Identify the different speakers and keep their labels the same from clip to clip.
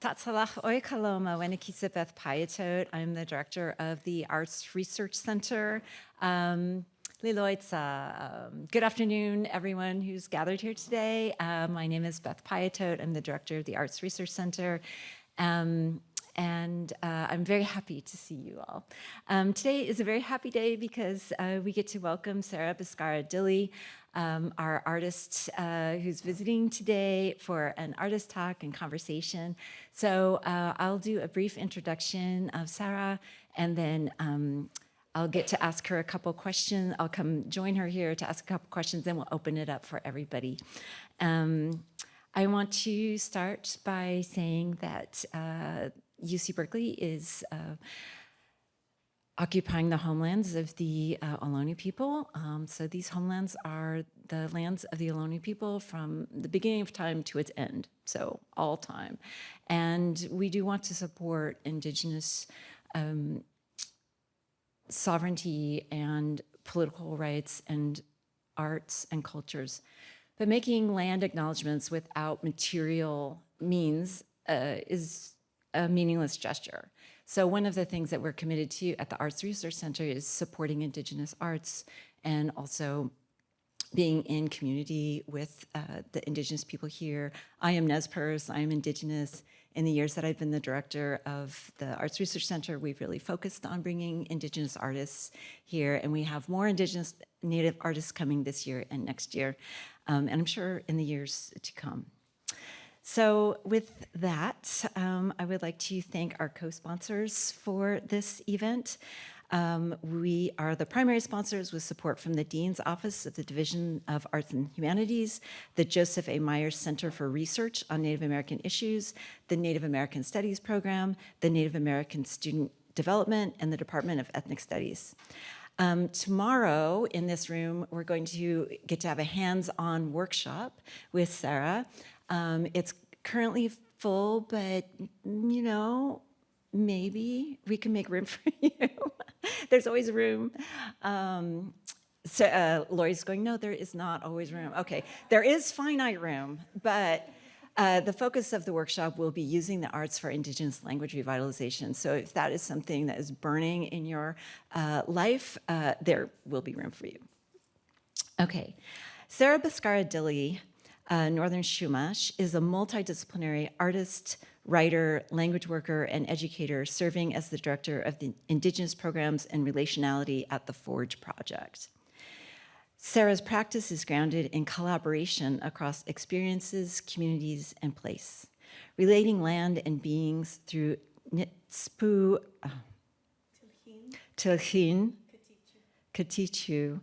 Speaker 1: Tatsalach Oi Kaloma, Wenekisa Beth Piatote. I'm the director of the Arts Research Center. Liloitsa. Good afternoon, everyone who's gathered here today. My name is Beth Piatote. I'm the director of the Arts Research Center. I'm very happy to see you all. Today is a very happy day because we get to welcome Sarah Biscarra Dilley, our artist who's visiting today for an artist talk and conversation. So I'll do a brief introduction of Sarah, and then I'll get to ask her a couple questions. I'll come join her here to ask a couple questions, then we'll open it up for everybody. I want to start by saying that UC Berkeley is occupying the homelands of the Ohlone people. So these homelands are the lands of the Ohlone people from the beginning of time to its end, so all time. And we do want to support Indigenous sovereignty and political rights and arts and cultures. But making land acknowledgements without material means is a meaningless gesture. So one of the things that we're committed to at the Arts Research Center is supporting Indigenous arts and also being in community with the Indigenous people here. I am Nez Perce, I am Indigenous. In the years that I've been the director of the Arts Research Center, we've really focused on bringing Indigenous artists here, and we have more Indigenous Native artists coming this year and next year, and I'm sure in the years to come. So with that, I would like to thank our co-sponsors for this event. We are the primary sponsors with support from the Dean's Office of the Division of Arts and Humanities, the Joseph A. Myers Center for Research on Native American Issues, the Native American Studies Program, the Native American Student Development, and the Department of Ethnic Studies. Tomorrow in this room, we're going to get to have a hands-on workshop with Sarah. It's currently full, but you know, maybe we can make room for you. There's always room. So Lori's going, no, there is not always room. Okay, there is finite room, but the focus of the workshop will be using the arts for Indigenous language revitalization. So if that is something that is burning in your life, there will be room for you. Okay, Sarah Biscarra Dilley, Northern Chumash, is a multidisciplinary artist, writer, language worker, and educator serving as the director of the Indigenous Programs and Relationality at the Forge Project. Sarah's practice is grounded in collaboration across experiences, communities, and place, relating land and beings through nitspu, tiłhin, ktitİ'u,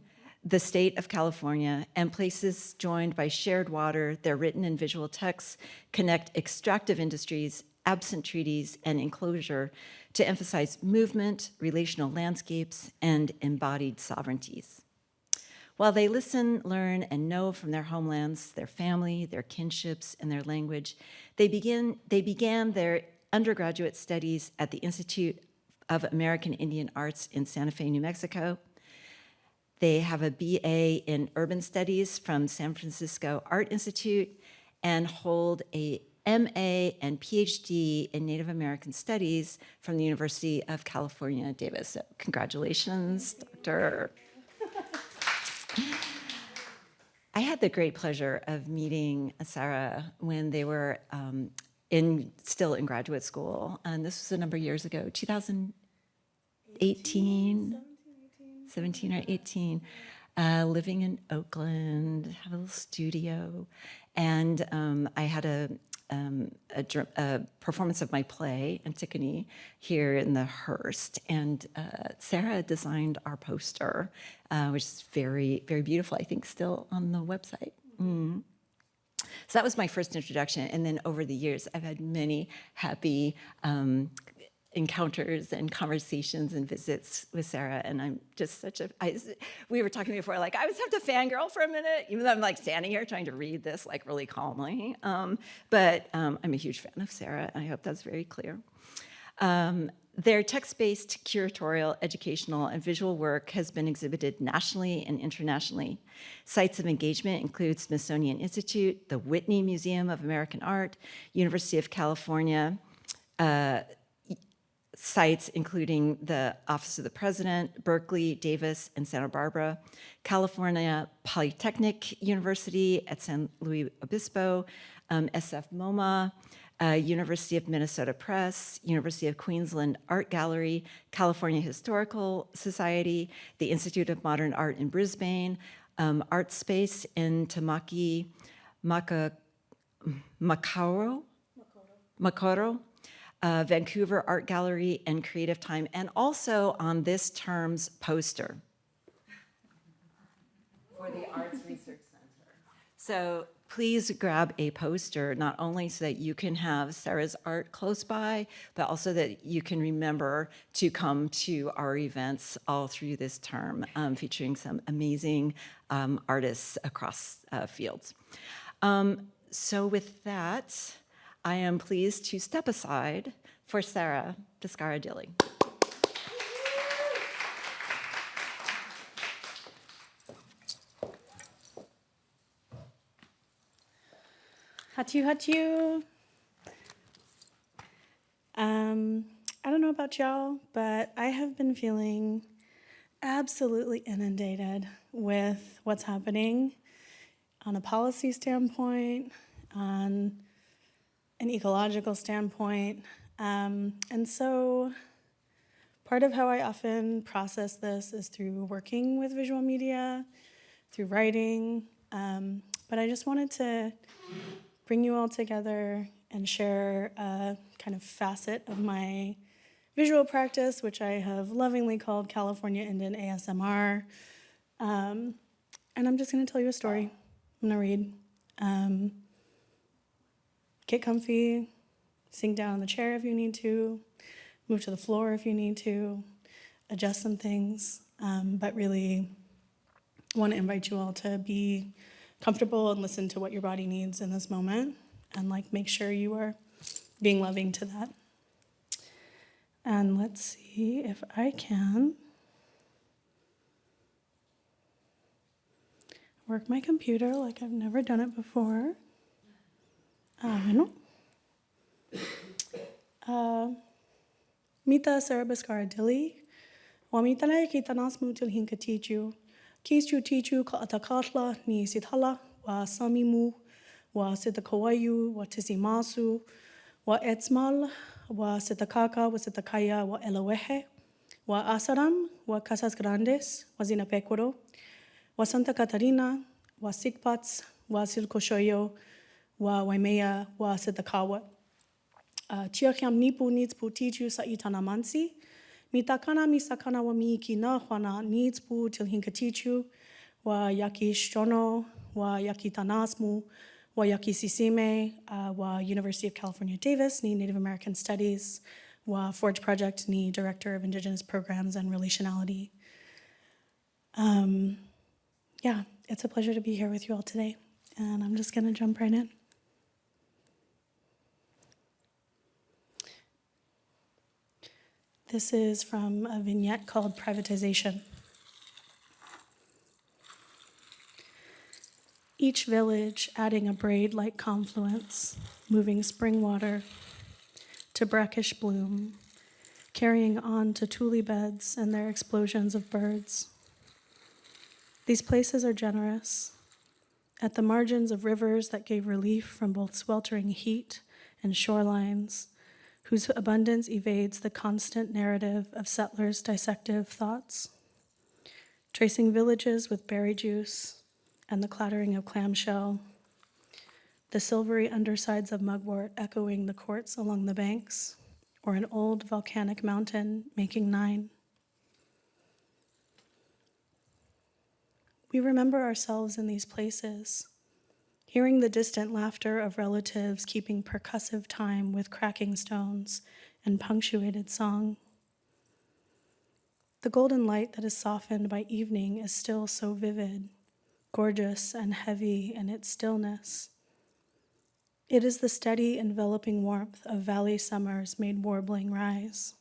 Speaker 1: the state of California, and places joined by shared water. Their written and visual texts connect extractive industries, absent treaties, and enclosure to emphasize movement, relational landscapes, and embodied sovereignties. While they listen, learn, and know from their homelands, their family, their kinships, and their language, they began their undergraduate studies at the Institute of American Indian Arts in Santa Fe, New Mexico. They have a BA in Urban Studies from San Francisco Art Institute and hold a MA and PhD in Native American Studies from the University of California, Davis. So congratulations, Doctor. I had the great pleasure of meeting Sarah when they were still in graduate school, and this was a number of years ago, 2018. 17 or 18, living in Oakland, have a little studio, and I had a performance of my play, Antigone, here in the Hearst, and Sarah designed our poster, which is very, very beautiful, I think still on the website. Mm. So that was my first introduction, and then over the years, I've had many happy encounters and conversations and visits with Sarah, and I'm just we were talking before, like, I always have to fangirl for a minute, even though I'm like standing here trying to read this like really calmly, but I'm a huge fan of Sarah, and I hope that's very clear. Their text-based curatorial, educational, and visual work has been exhibited nationally and internationally. Sites of engagement include Smithsonian Institute, the Whitney Museum of American Art, University of California, sites including the Office of the President, Berkeley, Davis, and Santa Barbara, California Polytechnic University at San Luis Obispo, SF MoMA, University of Minnesota Press, University of Queensland Art Gallery, California Historical Society, the Institute of Modern Art in Brisbane, Art Space in Tamaki, Makoro, Vancouver Art Gallery and Creative Time, and also on this term's poster for the Arts Research Center. So please grab a poster, not only so that you can have Sarah's art close by, but also that you can remember to come to our events all through this term, featuring some amazing artists across fields. So with that, I am pleased to step aside for Sarah Biscarra Dilley.
Speaker 2: Yaktitʻutitʻu. I don't know about y'all, but I have been feeling absolutely inundated with what's happening on a policy standpoint, on an ecological standpoint. And so part of how I often process this is through working with visual media, through writing. But I just wanted to bring you all together and share a kind of facet of my visual practice, which I have lovingly called California Indian ASMR. And I'm just gonna tell you a story. I'm gonna read. Get comfy, sink down in the chair if you need to, move to the floor if you need to, adjust some things, but really want to invite you all to be comfortable and listen to what your body needs in this moment, and make sure you are being loving to that. And let's see if I can work my computer like I've never done it before. Mita Sarah Biscarra Dilley, Wamitale Kitanasmu tiłhin ktitʻu, ktitʻu ka atakatla ni sithala, wa samimu, wa sitakawayu, wa tisimasu, wa etsmal, wa sitakaka, wa sitakaya, wa elawehe, wa asaram, wa Casas Grandes, wa Zinapecuaro, wa Santa Catarina, wa Sigpats, wa Silcochoyo, wa Waimea, wa Sitakawa. Tiakiam nipu nitspu ktitʻu sa itanamansi, mitakana misakana wa miiki na hwana nitspu tiłhin ktitʻu, wa yakishtono, wa yakitanasmu, wa yakisisime, wa University of California, Davis, ni Native American Studies, wa Forge Project, ni Director of Indigenous Programs and Relationality. Yeah, it's a pleasure to be here with you all today, and I'm just gonna jump right in. This is from a vignette called Privatization. Each village adding a braid-like confluence, moving spring water to brackish bloom, carrying on to tule beds and their explosions of birds. These places are generous, at the margins of rivers that gave relief from both sweltering heat and shorelines, whose abundance evades the constant narrative of settlers' dissective thoughts, tracing villages with berry juice and the clattering of clamshell, the silvery undersides of mugwort echoing the courts along the banks, or an old volcanic mountain making 9. We remember ourselves in these places, hearing the distant laughter of relatives keeping percussive time with cracking stones and punctuated song. The golden light that is softened by evening is still so vivid, gorgeous and heavy in its stillness. It is the steady enveloping warmth of valley summers made warbling rise.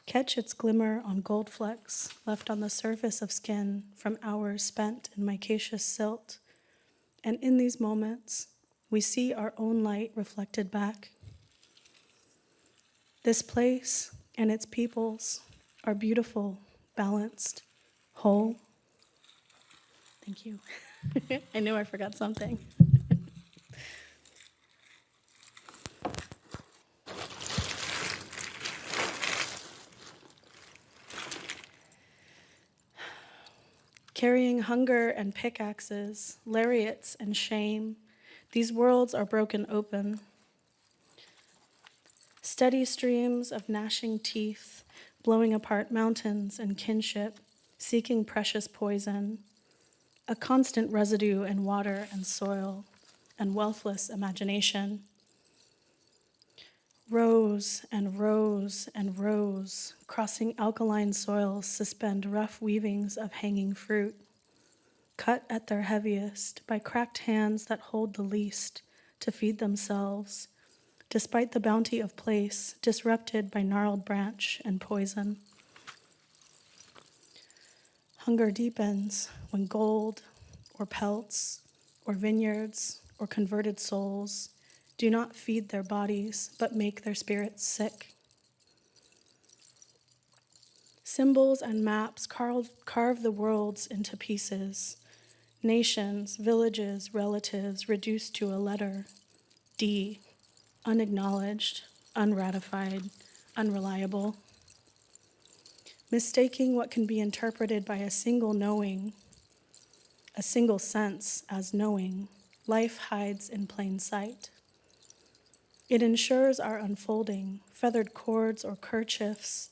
Speaker 2: Catch its glimmer on gold flecks left on the surface of skin from hours spent in micaceous silt. And in these moments, we see our own light reflected back. This place and its peoples are beautiful, balanced, whole. Thank you. I knew I forgot something. Carrying hunger and pickaxes, lariats and shame, these worlds are broken open. Steady streams of gnashing teeth, blowing apart mountains and kinship, seeking precious poison, a constant residue in water and soil, and wealthless imagination. Rows and rows and rows, crossing alkaline soils, suspend rough weavings of hanging fruit, cut at their heaviest by cracked hands that hold the least to feed themselves, despite the bounty of place disrupted by gnarled branch and poison. Hunger deepens when gold, or pelts, or vineyards, or converted souls do not feed their bodies, but make their spirits sick. Symbols and maps carve the worlds into pieces. Nations, villages, relatives reduced to a letter, D, unacknowledged, unratified, unreliable. Mistaking what can be interpreted by a single knowing, a single sense as knowing, life hides in plain sight. It ensures our unfolding, feathered cords or kerchiefs.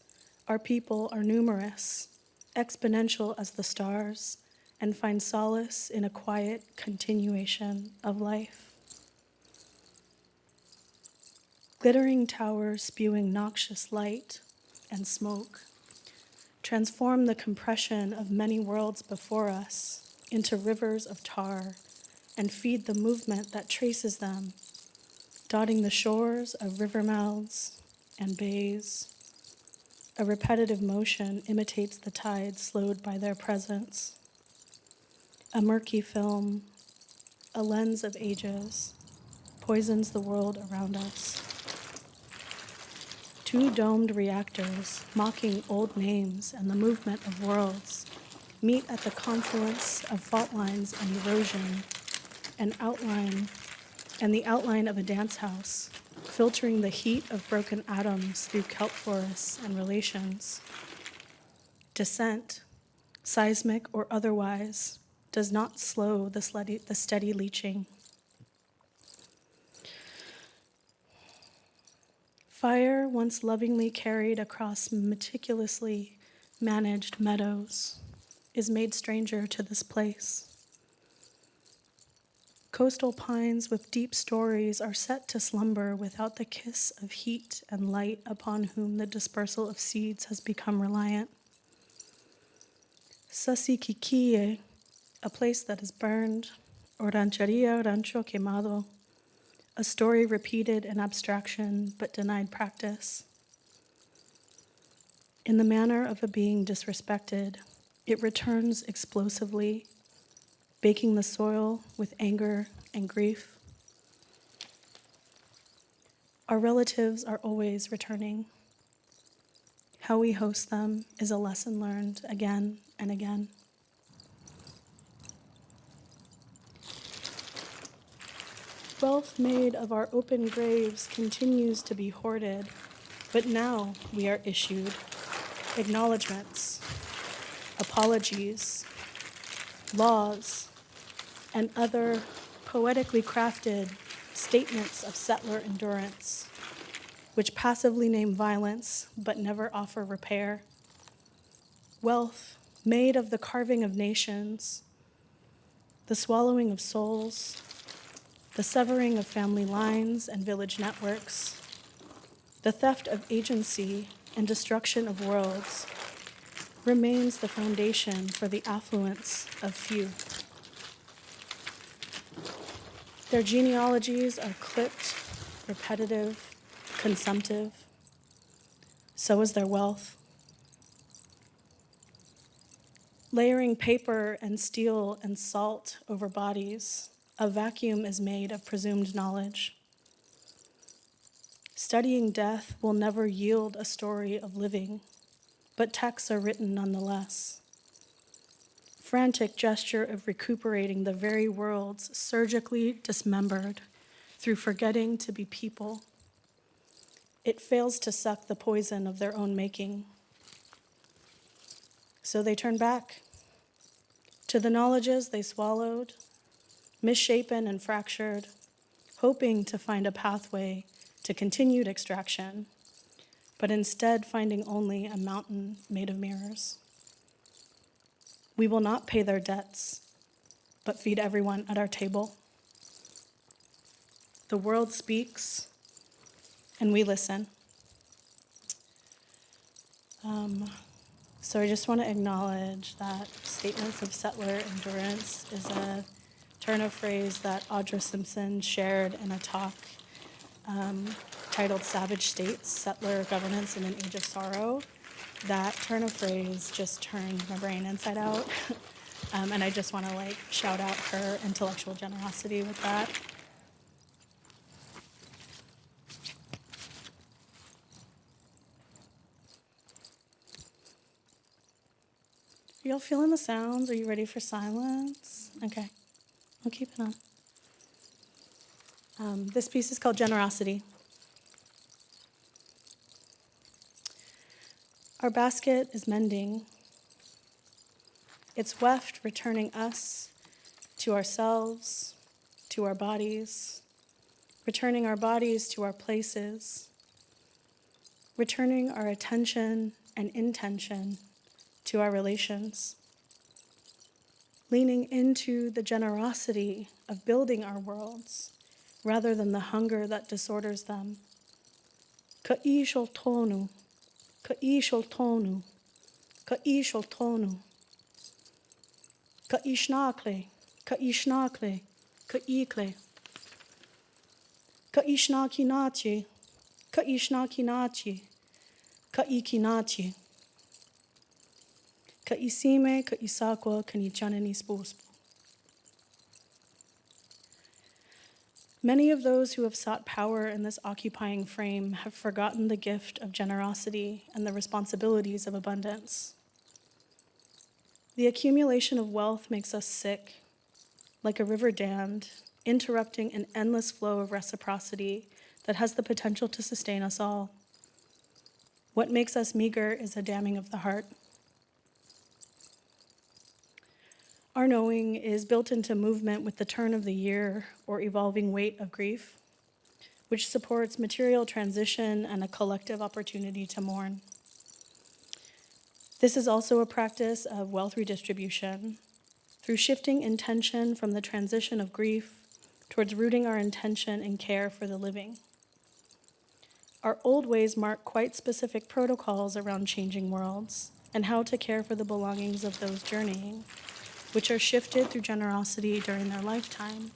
Speaker 2: Our people are numerous, exponential as the stars, and find solace in a quiet continuation of life. Glittering towers spewing noxious light and smoke transform the compression of many worlds before us into rivers of tar and feed the movement that traces them, dotting the shores of river mouths and bays. A repetitive motion imitates the tide slowed by their presence. A murky film, a lens of ages, poisons the world around us. Two domed reactors, mocking old names and the movement of worlds, meet at the confluence of fault lines and erosion, and the outline of a dance house, filtering the heat of broken atoms through kelp forests and relations. Descent, seismic or otherwise, does not slow the steady leaching. Fire, once lovingly carried across meticulously managed meadows, is made stranger to this place. Coastal pines with deep stories are set to slumber without the kiss of heat and light upon whom the dispersal of seeds has become reliant. Sasikikie, a place that is burned, or rancheria, rancho quemado, a story repeated in abstraction but denied practice. In the manner of a being disrespected, it returns explosively, baking the soil with anger and grief. Our relatives are always returning. How we host them is a lesson learned again and again. Wealth made of our open graves continues to be hoarded, but now we are issued acknowledgments, apologies, laws, and other poetically crafted statements of settler endurance, which passively name violence but never offer repair. Wealth made of the carving of nations, the swallowing of souls, the severing of family lines and village networks, the theft of agency and destruction of worlds, remains the foundation for the affluence of few. Their genealogies are clipped, repetitive, consumptive. So is their wealth. Layering paper and steel and salt over bodies, a vacuum is made of presumed knowledge. Studying death will never yield a story of living, but texts are written nonetheless. Frantic gesture of recuperating the very worlds surgically dismembered through forgetting to be people. It fails to suck the poison of their own making. So they turn back to the knowledges they swallowed, misshapen and fractured, hoping to find a pathway to continued extraction, but instead finding only a mountain made of mirrors. We will not pay their debts, but feed everyone at our table. The world speaks, and we listen. So I just want to acknowledge that statements of settler endurance is a turn of phrase that Audra Simpson shared in a talk titled Savage States, Settler Governance in an Age of Sorrow. That turn of phrase just turned my brain inside out. And I just want to shout out her intellectual generosity with that. Are y'all feeling the sounds? Are you ready for silence? Okay, I'll keep it on. This piece is called Generosity. Our basket is mending. Its weft returning us to ourselves, to our bodies, returning our bodies to our places, returning our attention and intention to our relations, leaning into the generosity of building our worlds rather than the hunger that disorders them. Ka'ishol tonu, ka'ishol tonu, ka'ishol tonu, ka'ishnakle, ka'ishnakle, ka'ikle, ka'ishnakinachi, ka'ishnakinachi, ka'ikinachi. Ka'isime, ka'isakwa, ka'nichanani spuspu. Many of those who have sought power in this occupying frame have forgotten the gift of generosity and the responsibilities of abundance. The accumulation of wealth makes us sick, like a river dammed, interrupting an endless flow of reciprocity that has the potential to sustain us all. What makes us meager is a damming of the heart. Our knowing is built into movement with the turn of the year or evolving weight of grief, which supports material transition and a collective opportunity to mourn. This is also a practice of wealth redistribution through shifting intention from the transition of grief towards rooting our intention in care for the living. Our old ways mark quite specific protocols around changing worlds and how to care for the belongings of those journeying, which are shifted through generosity during their lifetime,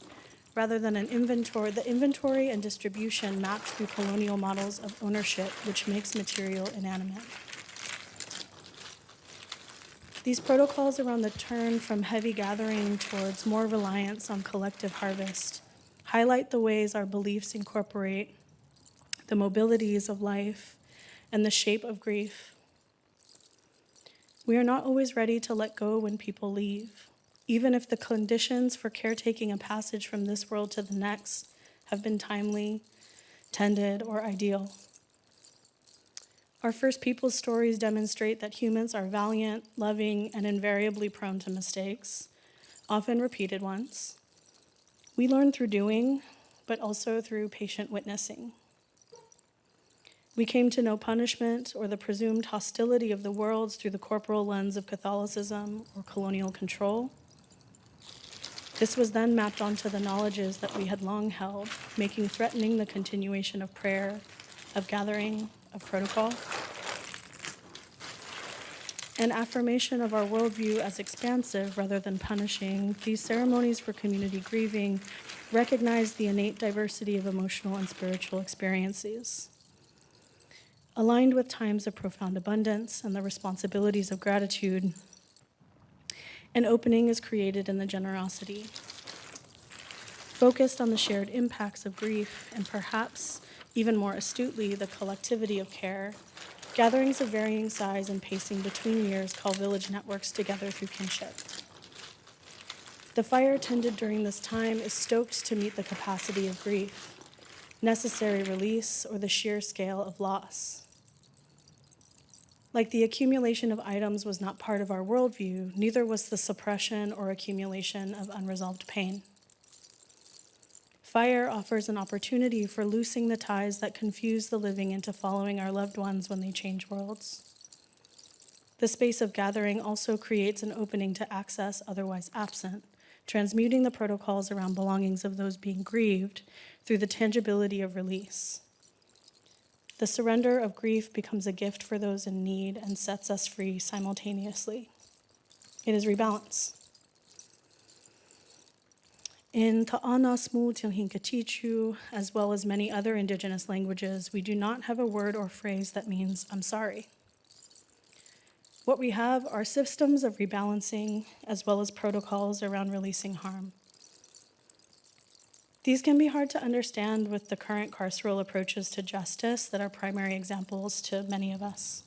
Speaker 2: rather than the inventory and distribution mapped through colonial models of ownership, which makes material inanimate. These protocols around the turn from heavy gathering towards more reliance on collective harvest highlight the ways our beliefs incorporate the mobilities of life and the shape of grief. We are not always ready to let go when people leave, even if the conditions for caretaking a passage from this world to the next have been timely, tended, or ideal. Our First Peoples stories demonstrate that humans are valiant, loving, and invariably prone to mistakes, often repeated ones. We learn through doing, but also through patient witnessing. We came to know punishment or the presumed hostility of the worlds through the corporal lens of Catholicism or colonial control. This was then mapped onto the knowledges that we had long held, making threatening the continuation of prayer, of gathering, of protocol. An affirmation of our worldview as expansive rather than punishing, these ceremonies for community grieving recognize the innate diversity of emotional and spiritual experiences. Aligned with times of profound abundance and the responsibilities of gratitude, An opening is created in the generosity. Focused on the shared impacts of grief and perhaps even more astutely the collectivity of care, gatherings of varying size and pacing between years call village networks together through kinship. The fire tended during this time is stoked to meet the capacity of grief, necessary release, or the sheer scale of loss. Like the accumulation of items was not part of our worldview, neither was the suppression or accumulation of unresolved pain. Fire offers an opportunity for loosing the ties that confuse the living into following our loved ones when they change worlds. The space of gathering also creates an opening to access otherwise absent, transmuting the protocols around belongings of those being grieved through the tangibility of release. The surrender of grief becomes a gift for those in need and sets us free simultaneously. It is rebalance. In nitspu tiłhin ktitʻu, as well as many other Indigenous languages, we do not have a word or phrase that means "I'm sorry." What we have are systems of rebalancing as well as protocols around releasing harm. These can be hard to understand with the current carceral approaches to justice that are primary examples to many of us.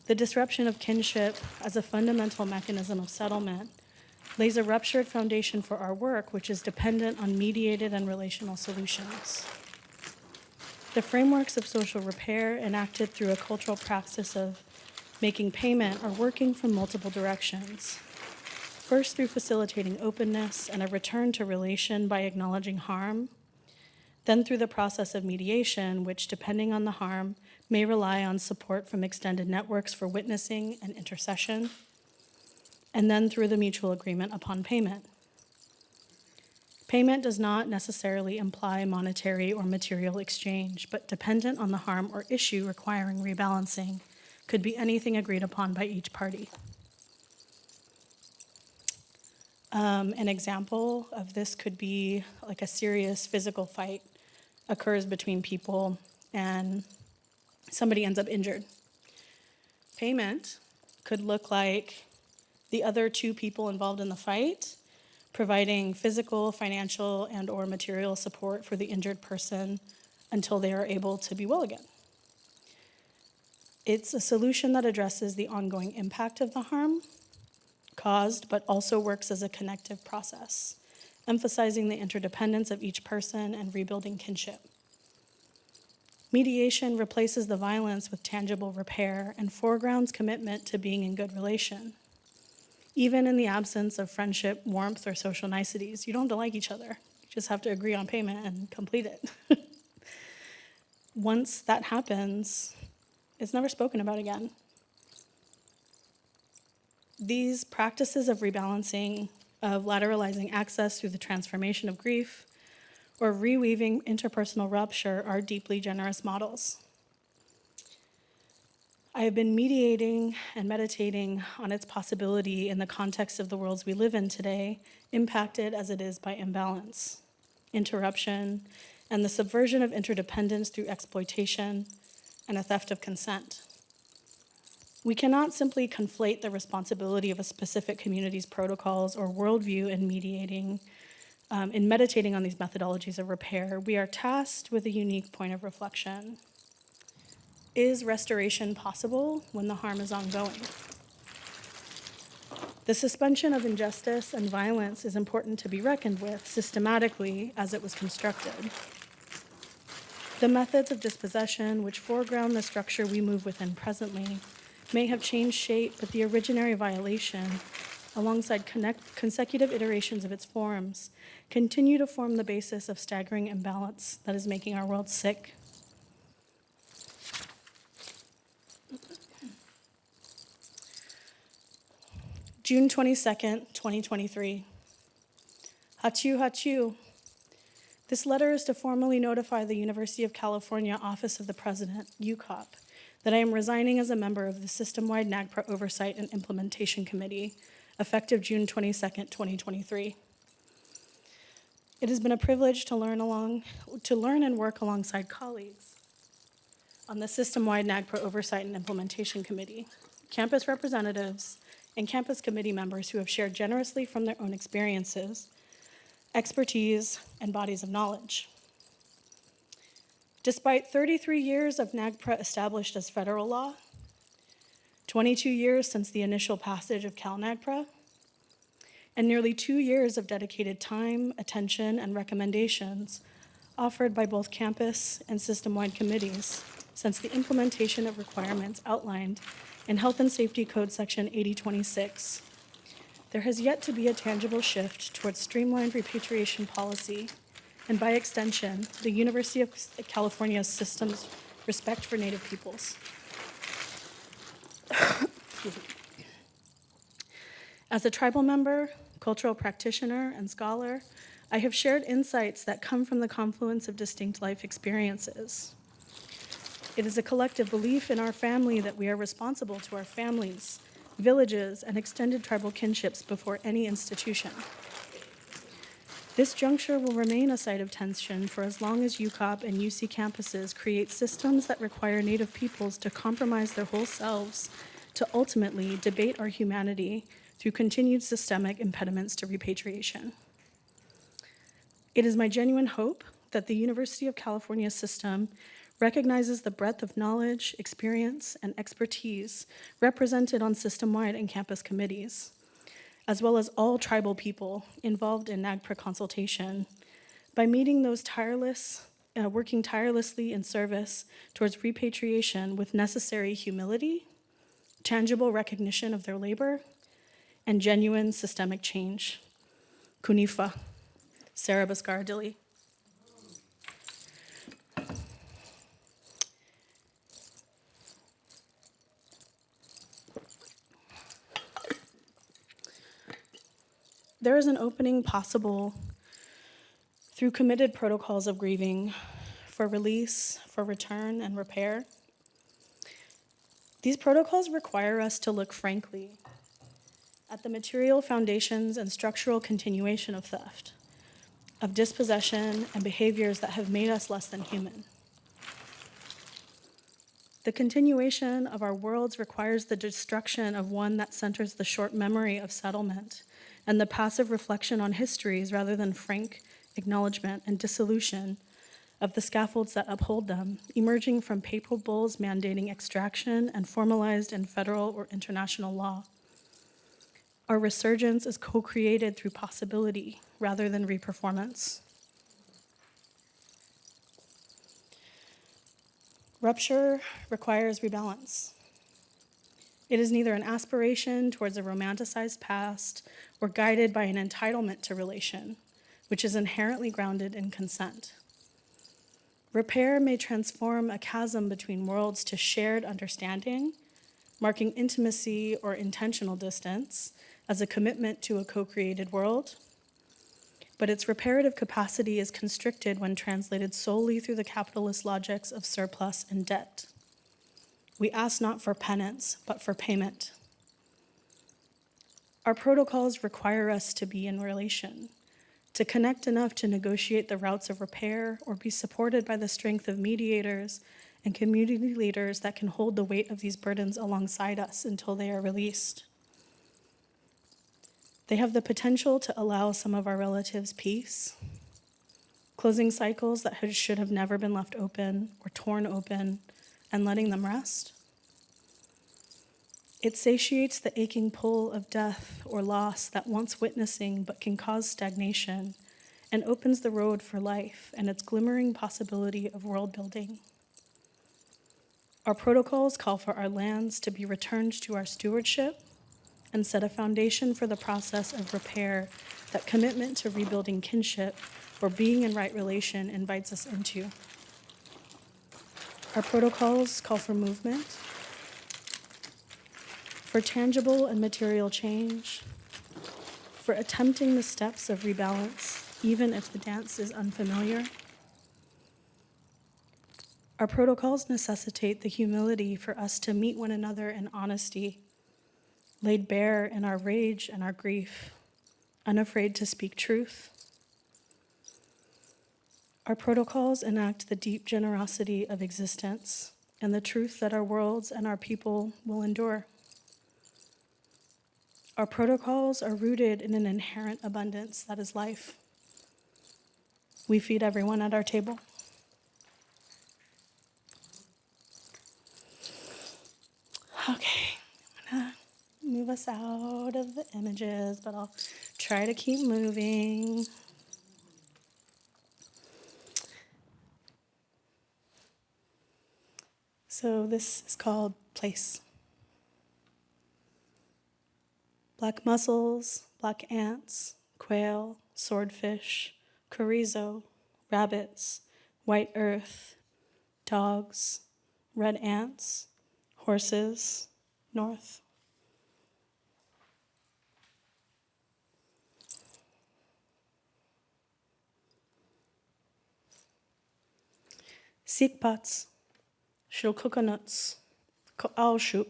Speaker 2: The disruption of kinship as a fundamental mechanism of settlement lays a ruptured foundation for our work, which is dependent on mediated and relational solutions. The frameworks of social repair enacted through a cultural practice of making payment are working from multiple directions. First, through facilitating openness and a return to relation by acknowledging harm, then through the process of mediation, which, depending on the harm, may rely on support from extended networks for witnessing and intercession, and then through the mutual agreement upon payment. Payment does not necessarily imply monetary or material exchange, but dependent on the harm or issue requiring rebalancing, could be anything agreed upon by each party. An example of this could be like a serious physical fight occurs between people and somebody ends up injured. Payment could look like the other two people involved in the fight providing physical, financial, and/or material support for the injured person until they are able to be well again. It's a solution that addresses the ongoing impact of the harm caused, but also works as a connective process, emphasizing the interdependence of each person and rebuilding kinship. Mediation replaces the violence with tangible repair and foregrounds commitment to being in good relation. Even in the absence of friendship, warmth, or social niceties, you don't have to like each other. You just have to agree on payment and complete it. Once that happens, it's never spoken about again. These practices of rebalancing, of lateralizing access through the transformation of grief, or reweaving interpersonal rupture are deeply generous models. I have been mediating and meditating on its possibility in the context of the worlds we live in today, impacted as it is by imbalance, interruption, and the subversion of interdependence through exploitation and a theft of consent. We cannot simply conflate the responsibility of a specific community's protocols or worldview in mediating, in meditating on these methodologies of repair. We are tasked with a unique point of reflection. Is restoration possible when the harm is ongoing? The suspension of injustice and violence is important to be reckoned with systematically as it was constructed. The methods of dispossession, which foreground the structure we move within presently, may have changed shape, but the originary violation, alongside consecutive iterations of its forms, continue to form the basis of staggering imbalance that is making our world sick. June 22nd, 2023. Yaktitʻu. This letter is to formally notify the University of California Office of the President, UCOP, that I am resigning as a member of the system-wide NAGPRA Oversight and Implementation Committee, effective June 22nd, 2023. It has been a privilege to learn and work alongside colleagues on the system-wide NAGPRA Oversight and Implementation Committee, campus representatives, and campus committee members who have shared generously from their own experiences, expertise, and bodies of knowledge. Despite 33 years of NAGPRA established as federal law, 22 years since the initial passage of CalNAGPRA, and nearly 2 years of dedicated time, attention, and recommendations offered by both campus and system-wide committees since the implementation of requirements outlined in Health and Safety Code Section 8026, there has yet to be a tangible shift towards streamlined repatriation policy and, by extension, the University of California's system's respect for Native peoples. As a tribal member, cultural practitioner, and scholar, I have shared insights that come from the confluence of distinct life experiences. It is a collective belief in our family that we are responsible to our families, villages, and extended tribal kinships before any institution. This juncture will remain a site of tension for as long as UCOP and UC campuses create systems that require Native peoples to compromise their whole selves to ultimately debate our humanity through continued systemic impediments to repatriation. It is my genuine hope that the University of California system recognizes the breadth of knowledge, experience, and expertise represented on system-wide and campus committees, as well as all tribal people involved in NAGPRA consultation, by meeting those working tirelessly in service towards repatriation with necessary humility, tangible recognition of their labor, and genuine systemic change. Kunifa, Sarah Biscarra Dilley. There is an opening possible through committed protocols of grieving for release, for return, and repair. These protocols require us to look frankly at the material foundations and structural continuation of theft, of dispossession, and behaviors that have made us less than human. The continuation of our worlds requires the destruction of one that centers the short memory of settlement and the passive reflection on histories rather than frank acknowledgement and dissolution of the scaffolds that uphold them, emerging from papal bulls mandating extraction and formalized in federal or international law. Our resurgence is co-created through possibility rather than reperformance. Rupture requires rebalance. It is neither an aspiration towards a romanticized past or guided by an entitlement to relation, which is inherently grounded in consent. Repair may transform a chasm between worlds to shared understanding, marking intimacy or intentional distance as a commitment to a co-created world, but its reparative capacity is constricted when translated solely through the capitalist logics of surplus and debt. We ask not for penance, but for payment. Our protocols require us to be in relation, to connect enough to negotiate the routes of repair or be supported by the strength of mediators and community leaders that can hold the weight of these burdens alongside us until they are released. They have the potential to allow some of our relatives peace, closing cycles that should have never been left open or torn open, and letting them rest. It satiates the aching pull of death or loss that wants witnessing but can cause stagnation, and opens the road for life and its glimmering possibility of world building. Our protocols call for our lands to be returned to our stewardship and set a foundation for the process of repair that commitment to rebuilding kinship or being in right relation invites us into. Our protocols call for movement, for tangible and material change, for attempting the steps of rebalance, even if the dance is unfamiliar. Our protocols necessitate the humility for us to meet one another in honesty, laid bare in our rage and our grief, unafraid to speak truth. Our protocols enact the deep generosity of existence and the truth that our worlds and our people will endure. Our protocols are rooted in an inherent abundance that is life. We feed everyone at our table. Okay, I'm gonna move us out of the images, but I'll try to keep moving. So this is called place. Black mussels, black ants, quail, swordfish, chorizo, rabbits, white earth, dogs, red ants, horses, north. Sikpats, shilcoconuts, ko'aushu.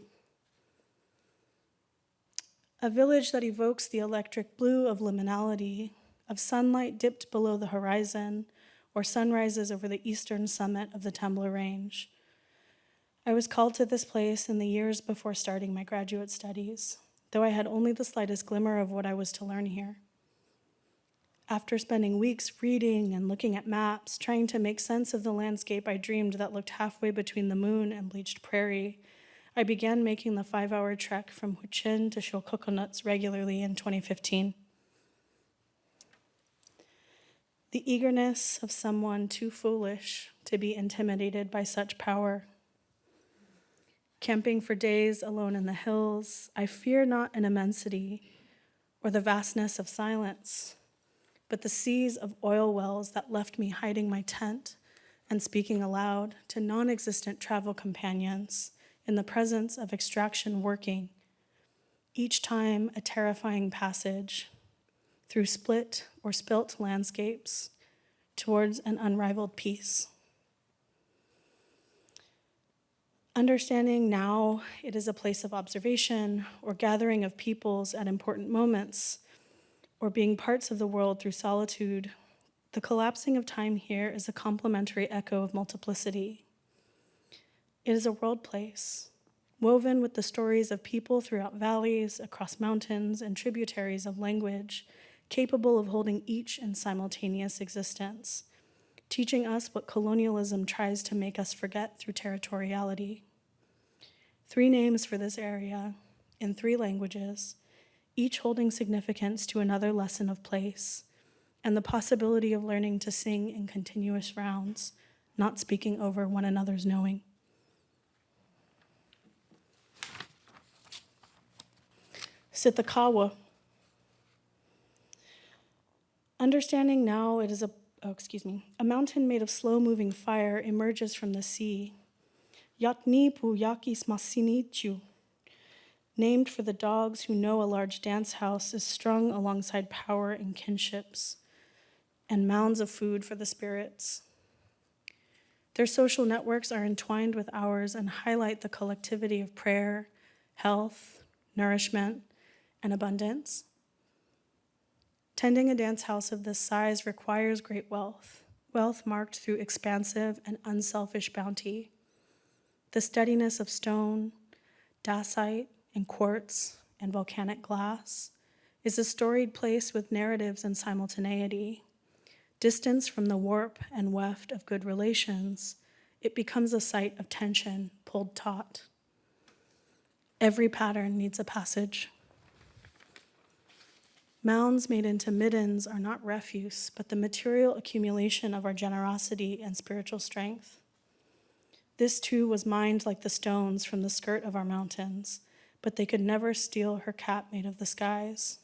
Speaker 2: A village that evokes the electric blue of liminality, of sunlight dipped below the horizon, or sunrises over the eastern summit of the Temblor Range. I was called to this place in the years before starting my graduate studies, though I had only the slightest glimmer of what I was to learn here. After spending weeks reading and looking at maps, trying to make sense of the landscape I dreamed that looked halfway between the moon and bleached prairie, I began making the 5-hour trek from Huichin to Shilcoconuts regularly in 2015. The eagerness of someone too foolish to be intimidated by such power. Camping for days alone in the hills, I fear not an immensity or the vastness of silence, but the seas of oil wells that left me hiding my tent and speaking aloud to non-existent travel companions in the presence of extraction working, each time a terrifying passage through split or spilt landscapes towards an unrivaled peace. Understanding now it is a place of observation or gathering of peoples at important moments, or being parts of the world through solitude, the collapsing of time here is a complementary echo of multiplicity. It is a world place, woven with the stories of people throughout valleys, across mountains, and tributaries of language, capable of holding each in simultaneous existence, teaching us what colonialism tries to make us forget through territoriality. 3 names for this area, in 3 languages, each holding significance to another lesson of place, and the possibility of learning to sing in continuous rounds, not speaking over one another's knowing. Sitakawa. Understanding now it is a mountain made of slow-moving fire emerges from the sea. Yatnipu yaktićʻu, named for the dogs who know a large dance house is strung alongside power and kinships, and mounds of food for the spirits. Their social networks are entwined with ours and highlight the collectivity of prayer, health, nourishment, and abundance. Tending a dance house of this size requires great wealth marked through expansive and unselfish bounty. The steadiness of stone, dacite, and quartz, and volcanic glass is a storied place with narratives and simultaneity. Distanced from the warp and weft of good relations, it becomes a site of tension pulled taut. Every pattern needs a passage. Mounds made into middens are not refuse, but the material accumulation of our generosity and spiritual strength. This too was mined like the stones from the skirt of our mountains, but they could never steal her cap made of the skies.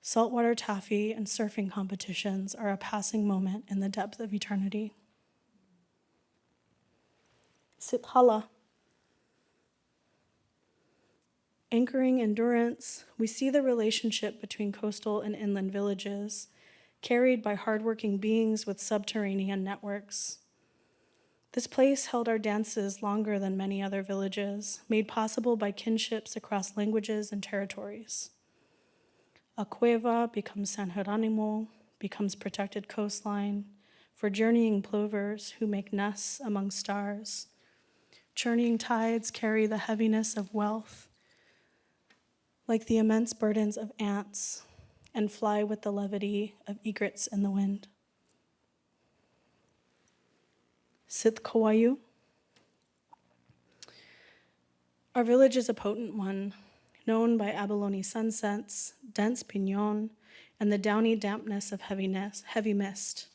Speaker 2: Saltwater taffy and surfing competitions are a passing moment in the depth of eternity. Sithala. Anchoring endurance, we see the relationship between coastal and inland villages, carried by hardworking beings with subterranean networks. This place held our dances longer than many other villages, made possible by kinships across languages and territories. A cueva becomes San Jeronimo, becomes protected coastline for journeying plovers who make nests among stars. Churning tides carry the heaviness of wealth, like the immense burdens of ants, and fly with the levity of egrets in the wind. Sitkawayu. Our village is a potent one, known by abalone sunsets, dense piñon, and the downy dampness of heavy mist.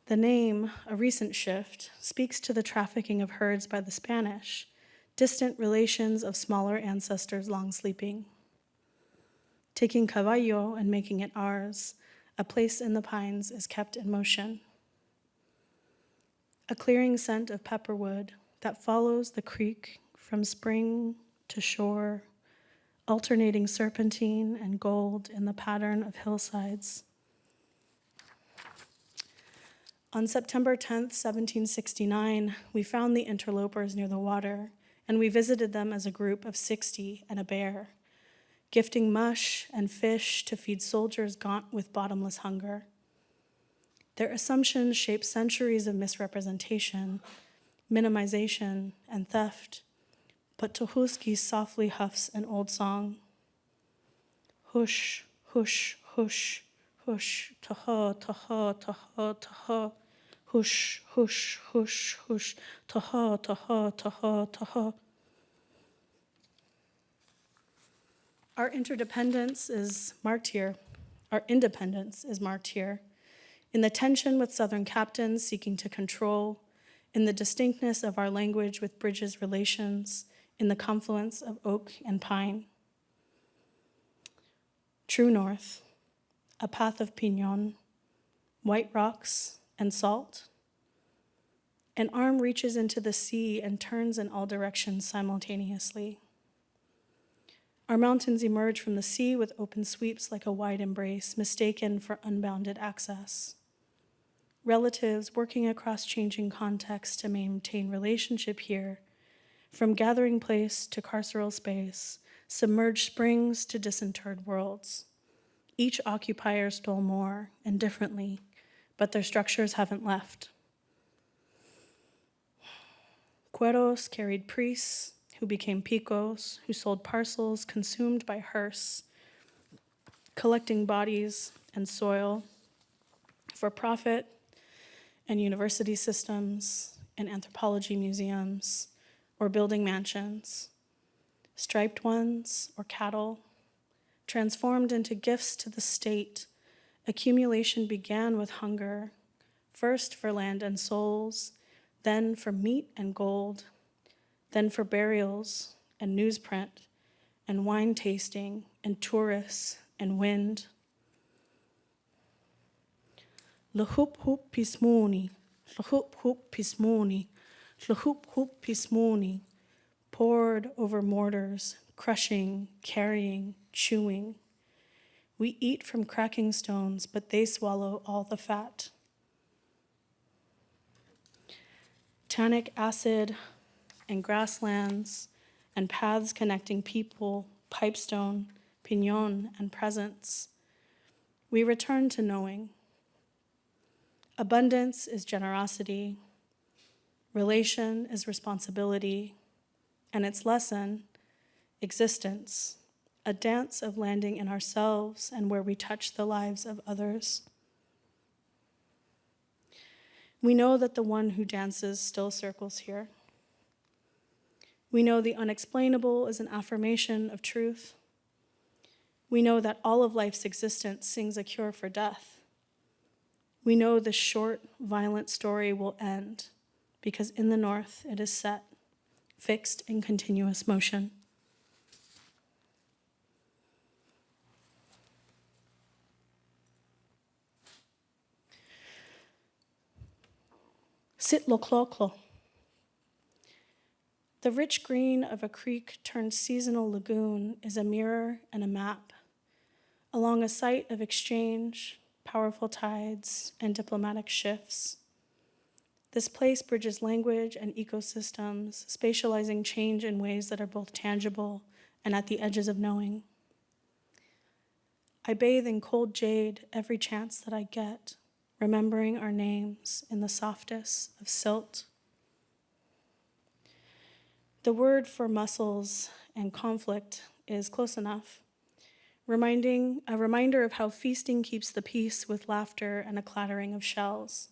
Speaker 2: The name, a recent shift, speaks to the trafficking of herds by the Spanish, distant relations of smaller ancestors long sleeping. Taking caballo and making it ours, a place in the pines is kept in motion. A clearing scent of pepperwood that follows the creek from spring to shore, alternating serpentine and gold in the pattern of hillsides. On September 10th, 1769, we found the interlopers near the water, and we visited them as a group of 60 and a bear, gifting mush and fish to feed soldiers gaunt with bottomless hunger. Their assumptions shape centuries of misrepresentation, minimization, and theft, but Tohuski softly huffs an old song. Hush, hush, hush, hush, taha, taha, taha, taha. Hush, hush, hush, hush, taha, taha, taha, taha. Our interdependence is marked here. Our independence is marked here. In the tension with Southern captains seeking to control, in the distinctness of our language with Bridges relations, in the confluence of oak and pine. True north, a path of piñon, white rocks and salt. An arm reaches into the sea and turns in all directions simultaneously. Our mountains emerge from the sea with open sweeps like a wide embrace, mistaken for unbounded access. Relatives working across changing contexts to maintain relationship here, from gathering place to carceral space, submerged springs to disinterred worlds. Each occupier stole more and differently, but their structures haven't left. Cueros carried priests, who became picos, who sold parcels consumed by hearse, collecting bodies and soil for profit and university systems and anthropology museums or building mansions, striped ones or cattle, transformed into gifts to the state. Accumulation began with hunger, first for land and souls, then for meat and gold, then for burials and newsprint and wine tasting and tourists and wind. L'hoop hoop pismoni, l'hoop hoop pismoni, l'hoop hoop pismoni, poured over mortars, crushing, carrying, chewing. We eat from cracking stones, but they swallow all the fat. Tannic acid and grasslands and paths connecting people, pipestone, piñon, and presence. We return to knowing. Abundance is generosity. Relation is responsibility. And its lesson, existence, a dance of landing in ourselves and where we touch the lives of others. We know that the one who dances still circles here. We know the unexplainable is an affirmation of truth. We know that all of life's existence sings a cure for death. We know the short, violent story will end because in the north it is set, fixed in continuous motion. Sitlokloklo. The rich green of a creek turned seasonal lagoon is a mirror and a map along a site of exchange, powerful tides, and diplomatic shifts. This place bridges language and ecosystems, spatializing change in ways that are both tangible and at the edges of knowing. I bathe in cold jade every chance that I get, remembering our names in the softest of silt. The word for muscles and conflict is close enough. A reminder of how feasting keeps the peace with laughter and a clattering of shells.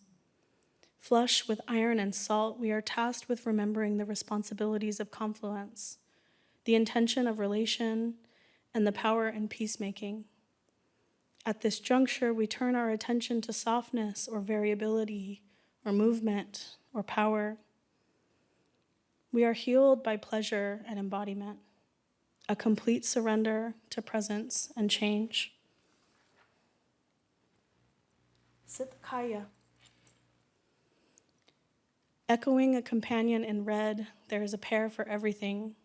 Speaker 2: Flush with iron and salt, we are tasked with remembering the responsibilities of confluence, the intention of relation, and the power in peacemaking. At this juncture, we turn our attention to softness or variability or movement or power. We are healed by pleasure and embodiment, a complete surrender to presence and change. Sitkaya. Echoing a companion in red, there is a pair for everything.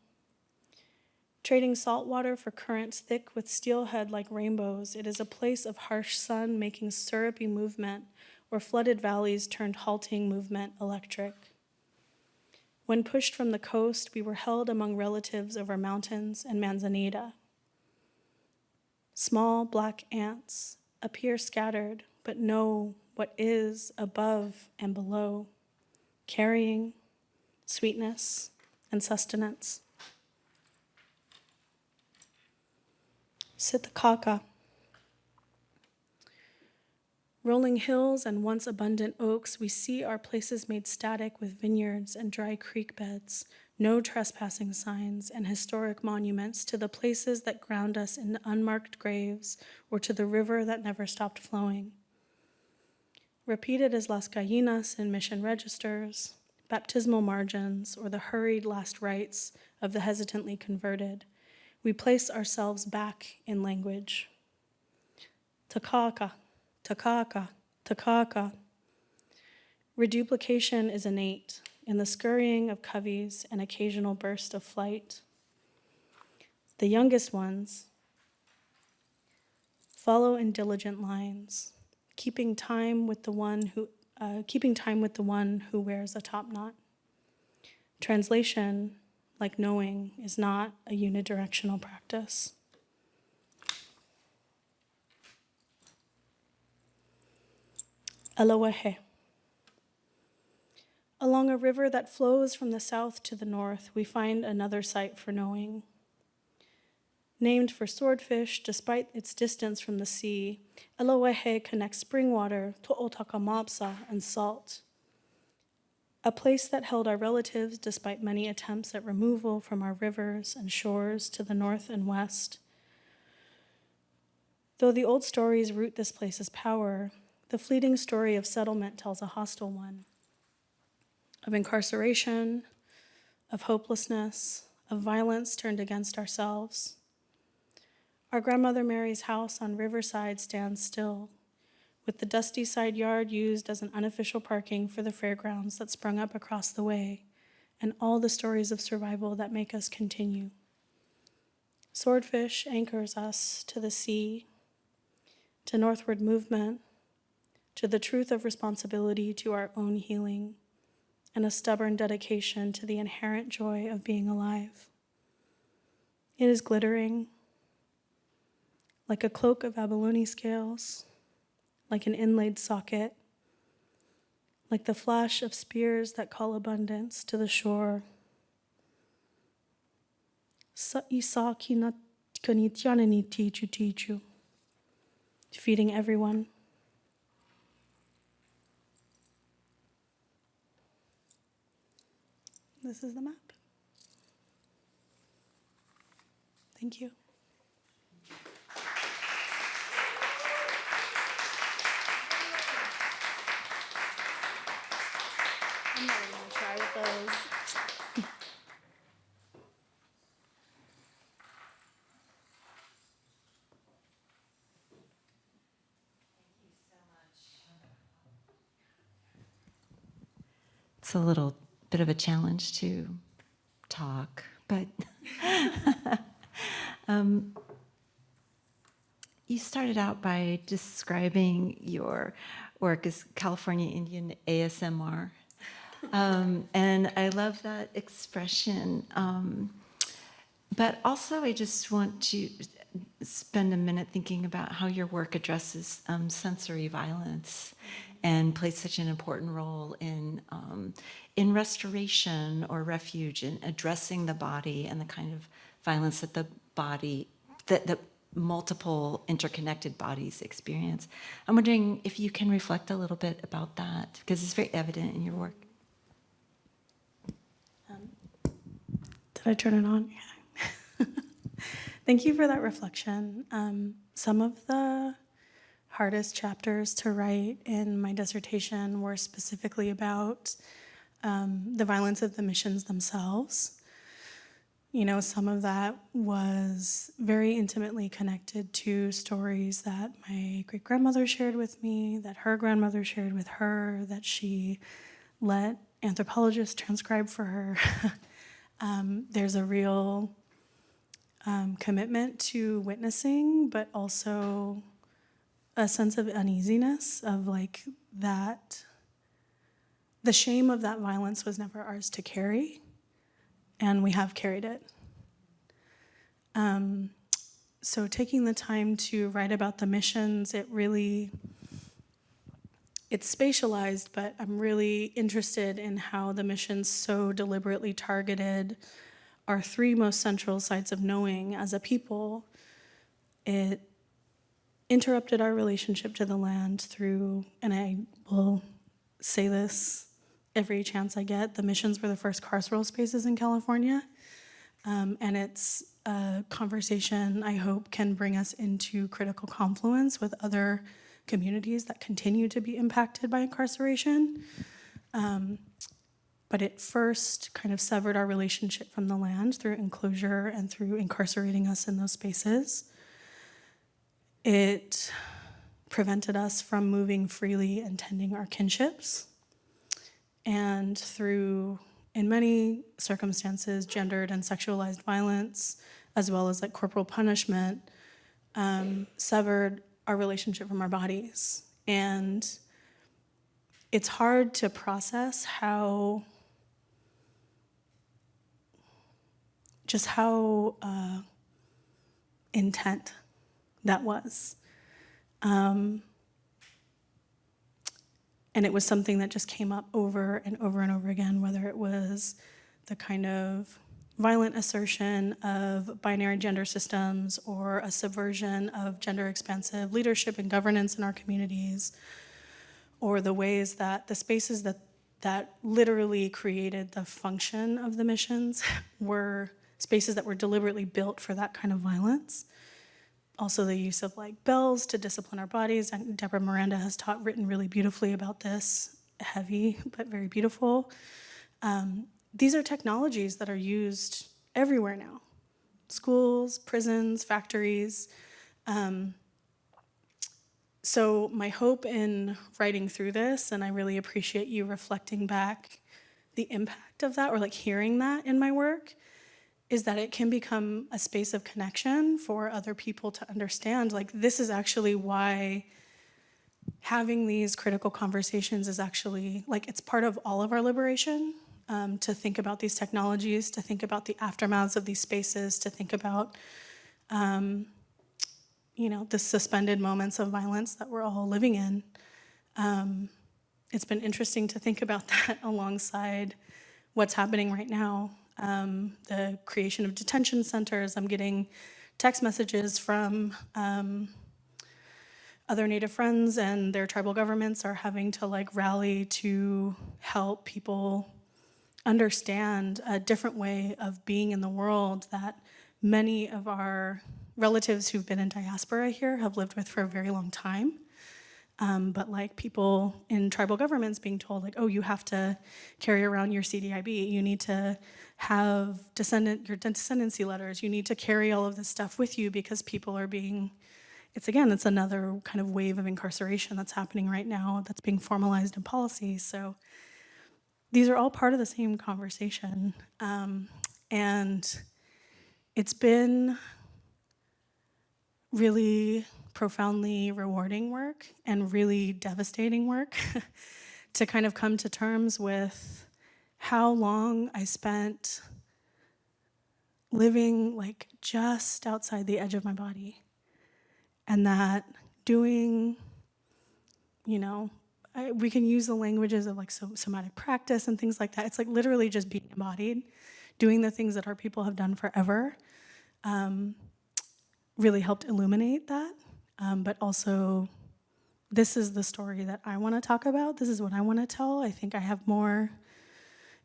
Speaker 2: Trading salt water for currents thick with steelhead like rainbows, it is a place of harsh sun making syrupy movement, or flooded valleys turned halting movement electric. When pushed from the coast, we were held among relatives over mountains and manzanita. Small black ants appear scattered, but know what is above and below, carrying sweetness and sustenance. Sitakaka. Rolling hills and once abundant oaks, we see our places made static with vineyards and dry creek beds, no trespassing signs, and historic monuments to the places that ground us in unmarked graves or to the river that never stopped flowing. Repeated as Las Gallinas in mission registers, baptismal margins, or the hurried last rites of the hesitantly converted, we place ourselves back in language. Takaka. Takaka, takaka. Reduplication is innate in the scurrying of coveys and occasional burst of flight. The youngest ones follow in diligent lines, keeping time with the one who wears a top knot. Translation, like knowing, is not a unidirectional practice. Aloehe. Along a river that flows from the south to the north, we find another site for knowing. Named for swordfish, despite its distance from the sea, Aloehe connects spring water to Otakamapsa and salt. A place that held our relatives despite many attempts at removal from our rivers and shores to the north and west. Though the old stories root this place's power, the fleeting story of settlement tells a hostile one, of incarceration, of hopelessness, of violence turned against ourselves. Our grandmother Mary's house on Riverside stands still, with the dusty side yard used as an unofficial parking for the fairgrounds that sprung up across the way, and all the stories of survival that make us continue. Swordfish anchors us to the sea, to northward movement, to the truth of responsibility to our own healing, and a stubborn dedication to the inherent joy of being alive. It is glittering, like a cloak of abalone scales, like an inlaid socket, like the flash of spears that call abundance to the shore. Sa isa kanityanani ktitʻu, feeding everyone. This is the map. Thank you. I'm not even gonna try with those.
Speaker 1: It's a little bit of a challenge to talk, but you started out by describing your work as California Indian ASMR. And I love that expression. But also, I just want to spend a minute thinking about how your work addresses sensory violence and plays such an important role in restoration or refuge, in addressing the body and the kind of violence that the body, that multiple interconnected bodies experience. I'm wondering if you can reflect a little bit about that, because it's very evident in your work.
Speaker 2: Did I turn it on? Yeah. Thank you for that reflection. Some of the hardest chapters to write in my dissertation were specifically about the violence of the missions themselves. You know, some of that was very intimately connected to stories that my great-grandmother shared with me, that her grandmother shared with her, that she let anthropologists transcribe for her. There's a real commitment to witnessing, but also a sense of uneasiness of like that the shame of that violence was never ours to carry, and we have carried it. So taking the time to write about the missions, it's spatialized, but I'm really interested in how the missions so deliberately targeted our three most central sites of knowing as a people. It interrupted our relationship to the land through, and I will say this every chance I get, the missions were the first carceral spaces in California. And it's a conversation I hope can bring us into critical confluence with other communities that continue to be impacted by incarceration. But it first kind of severed our relationship from the land through enclosure and through incarcerating us in those spaces. It prevented us from moving freely and tending our kinships. And through, in many circumstances, gendered and sexualized violence, as well as like corporal punishment, severed our relationship from our bodies. And it's hard to process how intent that was. And it was something that just came up over and over and over again, whether it was the kind of violent assertion of binary gender systems or a subversion of gender expansive leadership and governance in our communities, or the ways that the spaces that literally created the function of the missions were spaces that were deliberately built for that kind of violence. Also the use of like bells to discipline our bodies. And Deborah Miranda has written really beautifully about this, heavy, but very beautiful. These are technologies that are used everywhere now. Schools, prisons, factories. So my hope in writing through this, and I really appreciate you reflecting back the impact of that or like hearing that in my work, is that it can become a space of connection for other people to understand, like, this is actually why having these critical conversations is actually, like, it's part of all of our liberation, to think about these technologies, to think about the aftermaths of these spaces, to think about, the suspended moments of violence that we're all living in. It's been interesting to think about that alongside what's happening right now. The creation of detention centers. I'm getting text messages from other Native friends, and their tribal governments are having to like rally to help people understand a different way of being in the world that many of our relatives who've been in diaspora here have lived with for a very long time. But like people in tribal governments being told like, oh, you have to carry around your CDIB, you need to have your descendancy letters, you need to carry all of this stuff with you because people are being, it's another kind of wave of incarceration that's happening right now that's being formalized in policy. So these are all part of the same conversation. And it's been really profoundly rewarding work and really devastating work to kind of come to terms with how long I spent living like just outside the edge of my body, and that doing, we can use the languages of like somatic practice and things like that. It's like literally just being embodied, doing the things that our people have done forever. really helped illuminate that, but also this is the story that I want to talk about. This is what I want to tell. I think I have more,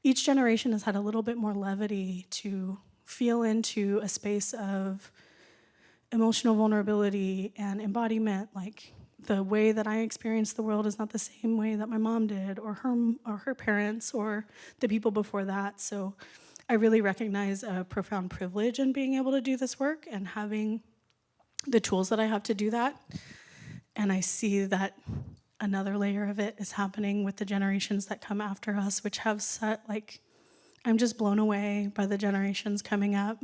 Speaker 2: each generation has had a little bit more levity to feel into a space of emotional vulnerability and embodiment. Like, the way that I experience the world is not the same way that my mom did, or her parents, or the people before that. So I really recognize a profound privilege in being able to do this work and having the tools that I have to do that. And I see that another layer of it is happening with the generations that come after us, which have set, like, I'm just blown away by the generations coming up.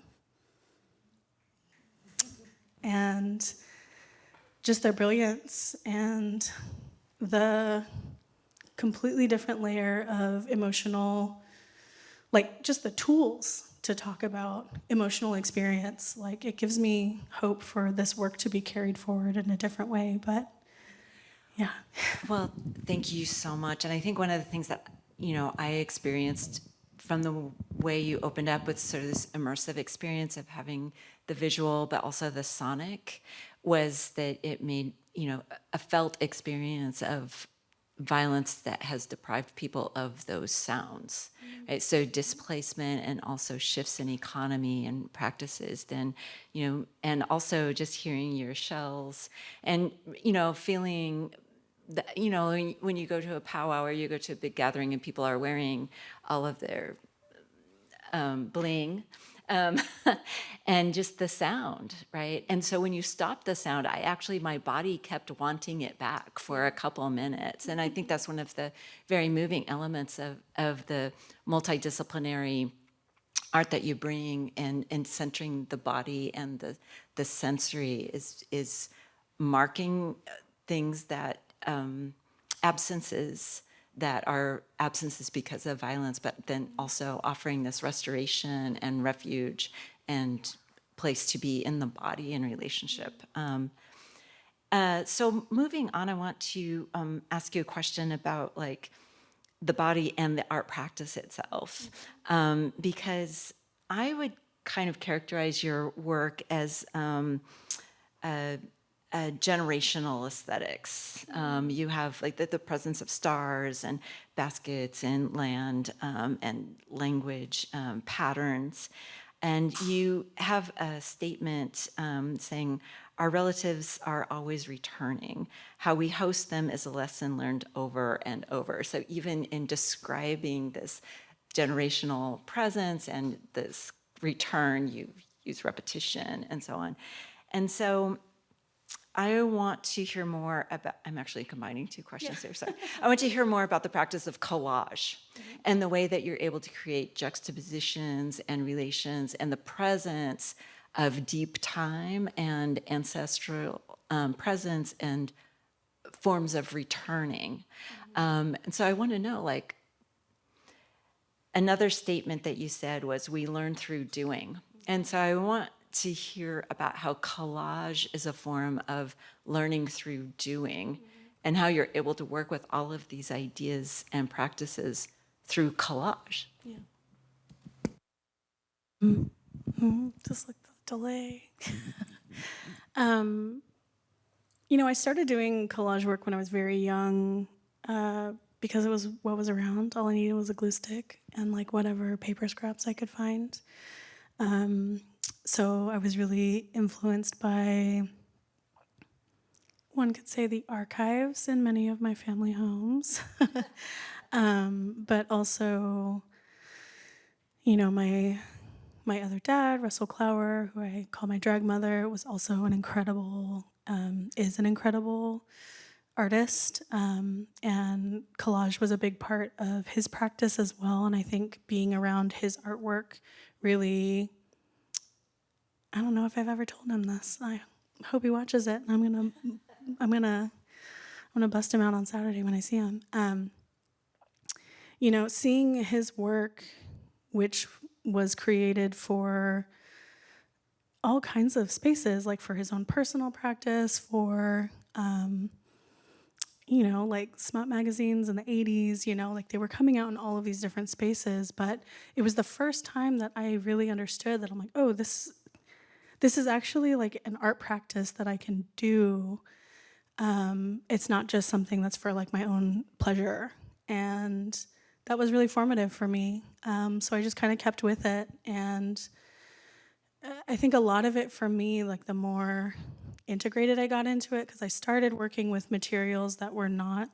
Speaker 2: And just their brilliance and the completely different layer of emotional, like, just the tools to talk about emotional experience. Like, it gives me hope for this work to be carried forward in a different way, but yeah.
Speaker 1: Well, thank you so much. And I think one of the things that, I experienced from the way you opened up with sort of this immersive experience of having the visual, but also the sonic, was that it made, a felt experience of violence that has deprived people of those sounds, right? So displacement and also shifts in economy and practices, then, and also just hearing your shells and, feeling that, when you go to a powwow or you go to a big gathering and people are wearing all of their bling, and just the sound, right? And so when you stop the sound, my body kept wanting it back for a couple of minutes. And I think that's one of the very moving elements of the multidisciplinary art that you bring, and centering the body and the sensory is marking things that absences that are absences because of violence, but then also offering this restoration and refuge and place to be in the body and relationship. So moving on, I want to ask you a question about, like, the body and the art practice itself, because I would kind of characterize your work as generational aesthetics. You have, like, the presence of stars and baskets and land, and language patterns. And you have a statement saying, our relatives are always returning. How we host them is a lesson learned over and over. So even in describing this generational presence and this return, you use repetition and so on. And so I want to hear more about, I'm actually combining two questions here, sorry. I want to hear more about the practice of collage and the way that you're able to create juxtapositions and relations and the presence of deep time and ancestral presence and forms of returning. And so I want to know, like, another statement that you said was, we learn through doing. And so I want to hear about how collage is a form of learning through doing, and how you're able to work with all of these ideas and practices through collage.
Speaker 2: Yeah. Just like the delay. I started doing collage work when I was very young, because it was what was around. All I needed was a glue stick and, like, whatever paper scraps I could find. So I was really influenced by, one could say, the archives in many of my family homes. But also, my other dad, Russell Clower, who I call my drag mother, was also an incredible, is an incredible artist. And collage was a big part of his practice as well. And I think being around his artwork really, I don't know if I've ever told him this. I hope he watches it. And I'm gonna bust him out on Saturday when I see him. Seeing his work, which was created for all kinds of spaces, like for his own personal practice, for like smut magazines in the 80s, like they were coming out in all of these different spaces. But it was the first time that I really understood that I'm like, oh, this this is actually like an art practice that I can do. It's not just something that's for like my own pleasure. And that was really formative for me. So I just kind of kept with it. And I think a lot of it for me, like the more integrated I got into it, because I started working with materials that were not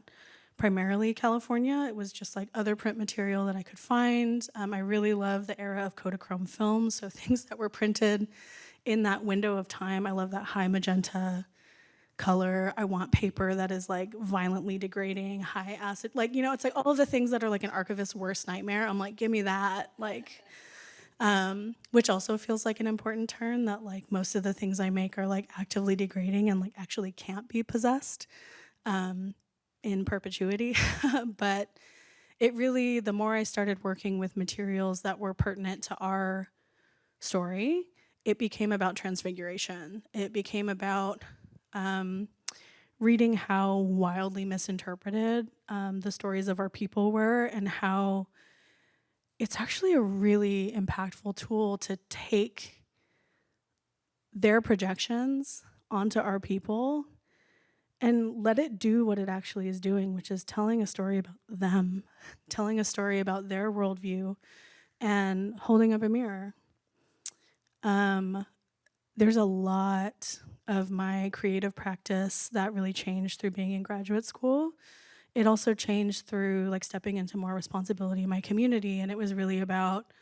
Speaker 2: primarily California. It was just like other print material that I could find. I really love the era of Kodachrome film, so things that were printed in that window of time. I love that high magenta color. I want paper that is like violently degrading, high acid, like, you know, it's like all of the things that are like an archivist's worst nightmare. I'm like, give me that, like, which also feels like an important turn, that like most of the things I make are like actively degrading and like actually can't be possessed in perpetuity. But it really, the more I started working with materials that were pertinent to our story, it became about transfiguration. It became about reading how wildly misinterpreted the stories of our people were, and how it's actually a really impactful tool to take their projections onto our people and let it do what it actually is doing, which is telling a story about them, telling a story about their worldview, and holding up a mirror. There's a lot of my creative practice that really changed through being in graduate school. It also changed through like stepping into more responsibility in my community, and it was really about,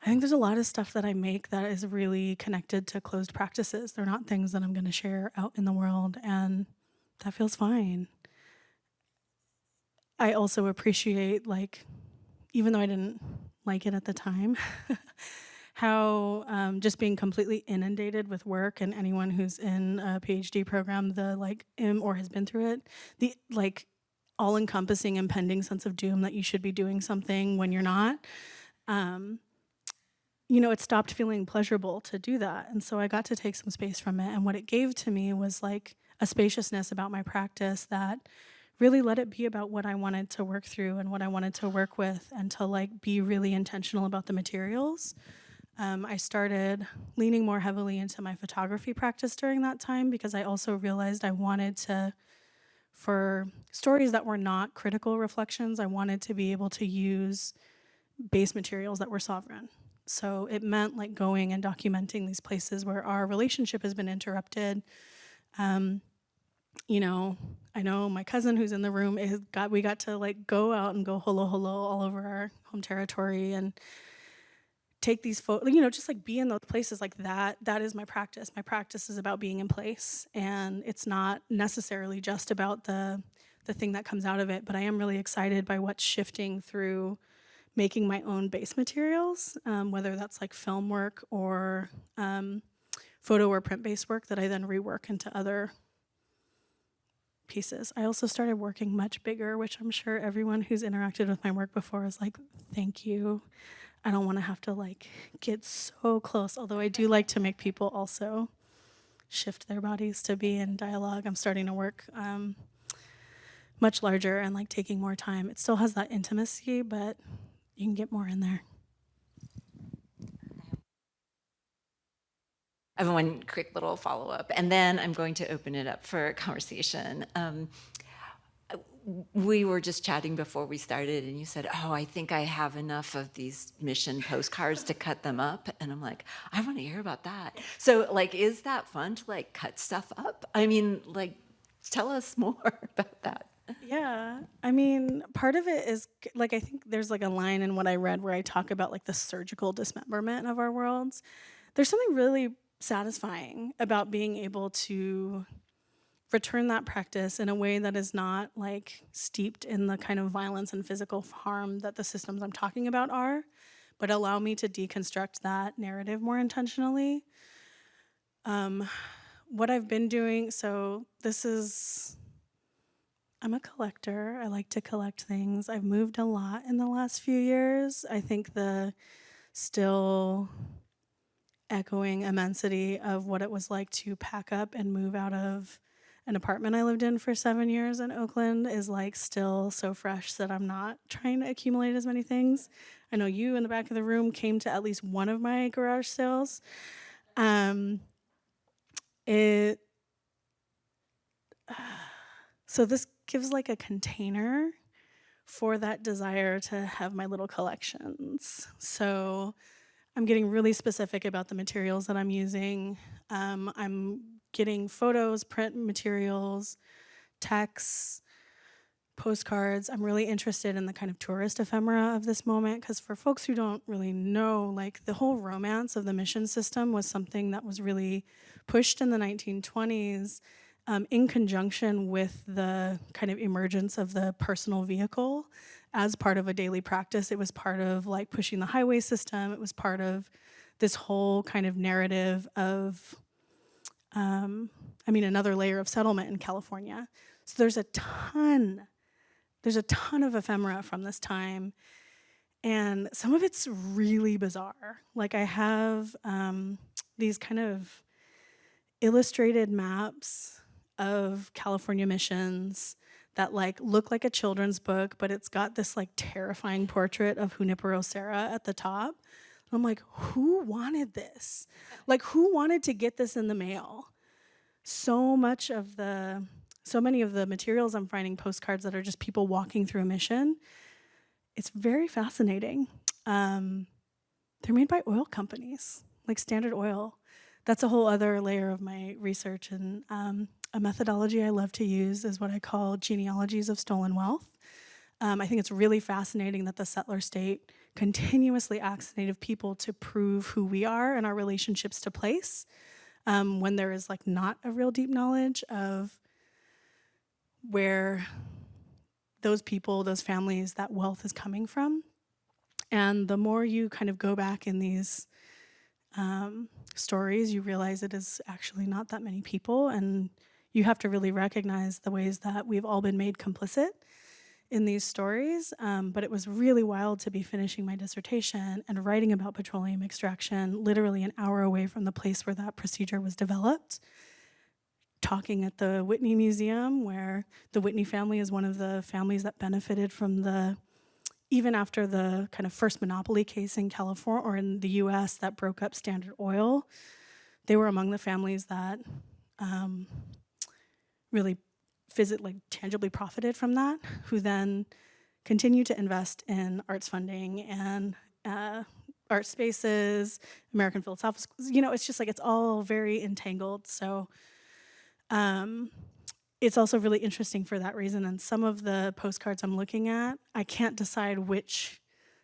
Speaker 2: I think there's a lot of stuff that I make that is really connected to closed practices. They're not things that I'm going to share out in the world, and that feels fine. I also appreciate, like, even though I didn't like it at the time, how just being completely inundated with work, and anyone who's in a PhD program, the like or has been through it, the like all-encompassing impending sense of doom that you should be doing something when you're not. You know, it stopped feeling pleasurable to do that. And so I got to take some space from it. And what it gave to me was like a spaciousness about my practice that really let it be about what I wanted to work through and what I wanted to work with, and to like be really intentional about the materials. I started leaning more heavily into my photography practice during that time, because I also realized I wanted to, for stories that were not critical reflections, I wanted to be able to use base materials that were sovereign. So it meant like going and documenting these places where our relationship has been interrupted. You know, I know my cousin who's in the room, we got to like go out and go holo holo all over our home territory and take these photos, you know, just like be in those places like that. That is my practice. My practice is about being in place, and it's not necessarily just about the thing that comes out of it, but I am really excited by what's shifting through making my own base materials, whether that's like film work or photo or print-based work that I then rework into other pieces. I also started working much bigger, which I'm sure everyone who's interacted with my work before is like, thank you. I don't want to have to like get so close, although I do like to make people also shift their bodies to be in dialogue. I'm starting to work much larger and like taking more time. It still has that intimacy, but you can get more in there.
Speaker 1: I have one quick little follow-up, and then I'm going to open it up for conversation. We were just chatting before we started, and you said, oh, I think I have enough of these mission postcards to cut them up. And I'm like, I want to hear about that. So, like, is that fun to, like, cut stuff up? I mean, like, tell us more about that.
Speaker 2: Yeah, I mean, part of it is, like, I think there's, like, a line in what I read where I talk about, like, the surgical dismemberment of our worlds. There's something really satisfying about being able to return that practice in a way that is not like steeped in the kind of violence and physical harm that the systems I'm talking about are, but allow me to deconstruct that narrative more intentionally. What I've been doing, so I'm a collector. I like to collect things. I've moved a lot in the last few years. I think the still echoing immensity of what it was like to pack up and move out of an apartment I lived in for 7 years in Oakland is like still so fresh that I'm not trying to accumulate as many things. I know you in the back of the room came to at least one of my garage sales. It so this gives like a container for that desire to have my little collections. So I'm getting really specific about the materials that I'm using. I'm getting photos, print materials, texts, postcards. I'm really interested in the kind of tourist ephemera of this moment, because for folks who don't really know, like the whole romance of the mission system was something that was really pushed in the 1920s in conjunction with the kind of emergence of the personal vehicle as part of a daily practice. It was part of like pushing the highway system. It was part of this whole kind of narrative of, another layer of settlement in California. So there's a ton of ephemera from this time, and some of it's really bizarre. Like I have these kind of illustrated maps of California missions that like look like a children's book, but it's got this like terrifying portrait of Junipero Serra at the top. And I'm like, who wanted this? Like, who wanted to get this in the mail? So many of the materials I'm finding postcards that are just people walking through a mission. It's very fascinating. They're made by oil companies, like Standard Oil. That's a whole other layer of my research, and a methodology I love to use is what I call genealogies of stolen wealth. I think it's really fascinating that the settler state continuously asks Native people to prove who we are and our relationships to place, when there is like not a real deep knowledge of where those people, those families, that wealth is coming from. And the more you kind of go back in these stories, you realize it is actually not that many people, and you have to really recognize the ways that we've all been made complicit in these stories. But it was really wild to be finishing my dissertation and writing about petroleum extraction literally an hour away from the place where that procedure was developed, talking at the Whitney Museum, where the Whitney family is one of the families that benefited from even after the kind of first monopoly case in California or in the US that broke up Standard Oil. They were among the families that really tangibly profited from that, who then continued to invest in arts funding and art spaces, American philosophical, it's just like it's all very entangled. So it's also really interesting for that reason. And some of the postcards I'm looking at, I can't decide which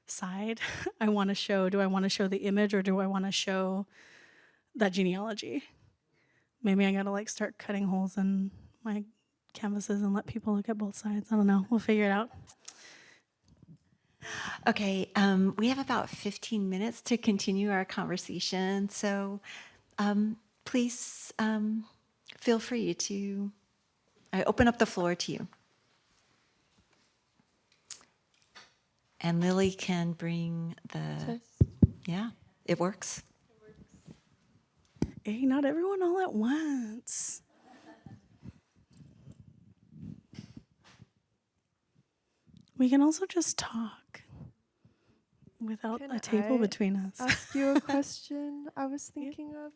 Speaker 2: side I want to show. Do I want to show the image, or do I want to show that genealogy? Maybe I gotta like start cutting holes in my canvases and let people look at both sides. I don't know. We'll figure it out.
Speaker 1: Okay, we have about 15 minutes to continue our conversation. So please feel free to, I open up the floor to you. And Lily can bring yeah, it works.
Speaker 2: Hey, not everyone all at once. We can also just talk without a table between us.
Speaker 3: Ask you a question I was thinking of.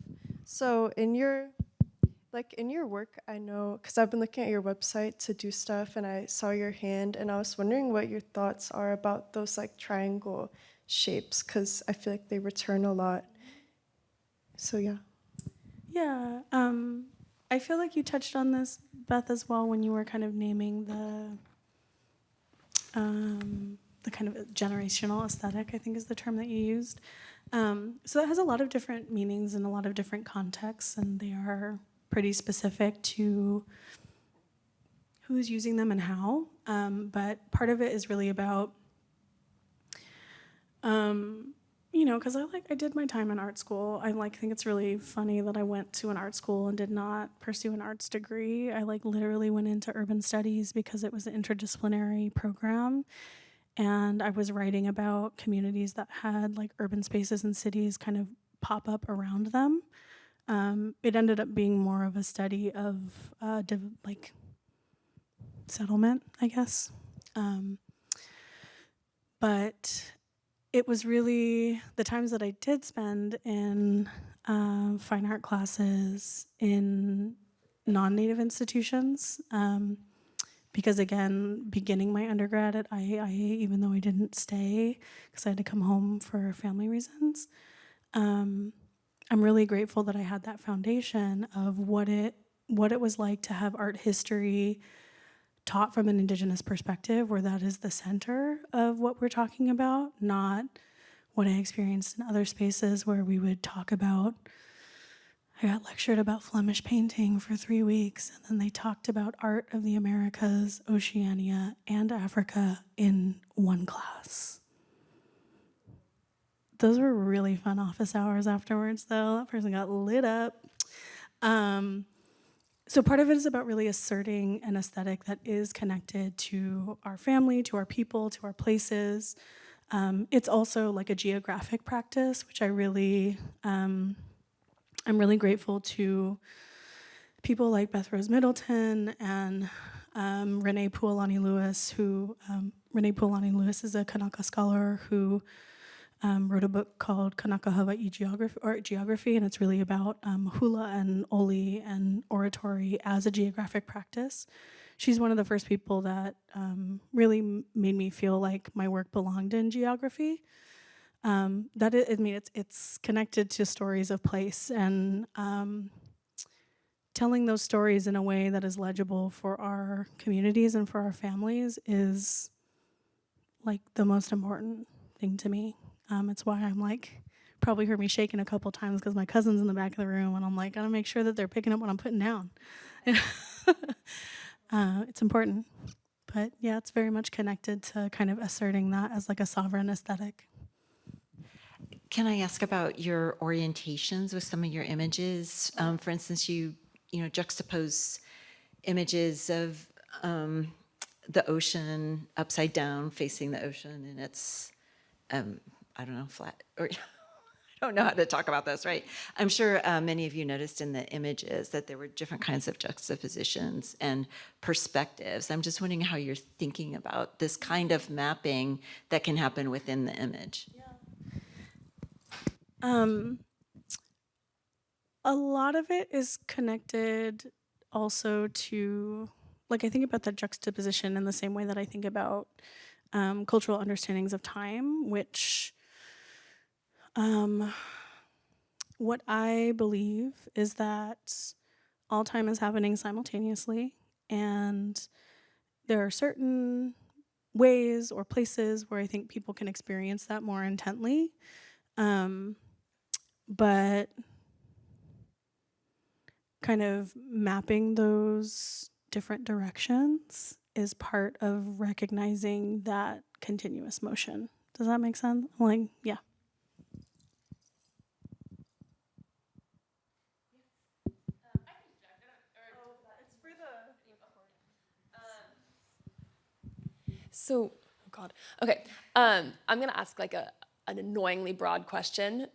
Speaker 3: So in your work, I know, because I've been looking at your website to do stuff, and I saw your hand, and I was wondering what your thoughts are about those like triangle shapes, because I feel like they return a lot. So yeah.
Speaker 2: Yeah, I feel like you touched on this, Beth, as well, when you were kind of naming the kind of generational aesthetic, I think is the term that you used. So that has a lot of different meanings in a lot of different contexts, and they are pretty specific to who's using them and how. But part of it is really about, because I did my time in art school. I think it's really funny that I went to an art school and did not pursue an arts degree. I literally went into urban studies because it was an interdisciplinary program. And I was writing about communities that had urban spaces and cities kind of pop up around them. It ended up being more of a study of settlement, I guess. But it was really the times that I did spend in fine art classes in non-Native institutions. Because again, beginning my undergrad at IAIA, even though I didn't stay because I had to come home for family reasons, I'm really grateful that I had that foundation of what it was like to have art history taught from an Indigenous perspective, where that is the center of what we're talking about, not what I experienced in other spaces where we would talk about. I got lectured about Flemish painting for 3 weeks, and then they talked about art of the Americas, Oceania, and Africa in one class. Those were really fun office hours afterwards, though. That person got lit up. So part of it is about really asserting an aesthetic that is connected to our family, to our people, to our places. It's also like a geographic practice, which I really... I'm really grateful to people like Beth Rose Middleton and Renee Puolani-Lewis, Renee Puolani-Lewis is a Kanaka scholar who wrote a book called Kanaka Hawaii Geography, and it's really about hula and oli and oratory as a geographic practice. She's one of the first people that really made me feel like my work belonged in geography. It's connected to stories of place, and telling those stories in a way that is legible for our communities and for our families is like the most important thing to me. It's why I'm like, probably heard me shaking a couple times because my cousin's in the back of the room, and I'm like, gotta make sure that they're picking up what I'm putting down. It's important, but yeah, it's very much connected to kind of asserting that as like a sovereign aesthetic.
Speaker 1: Can I ask about your orientations with some of your images? For instance, you juxtapose images of the ocean upside down, facing the ocean, and it's, I don't know, flat, or I don't know how to talk about this, right? I'm sure many of you noticed in the images that there were different kinds of juxtapositions and perspectives. I'm just wondering how you're thinking about this kind of mapping that can happen within the image. Yeah.
Speaker 2: A lot of it is connected also to, like, I think about the juxtaposition in the same way that I think about cultural understandings of time, which what I believe is that all time is happening simultaneously, and there are certain ways or places where I think people can experience that more intently. But kind of mapping those different directions is part of recognizing that continuous motion. Does that make sense? Like, yeah.
Speaker 4: So, oh God. Okay. I'm going to ask like an annoyingly broad question.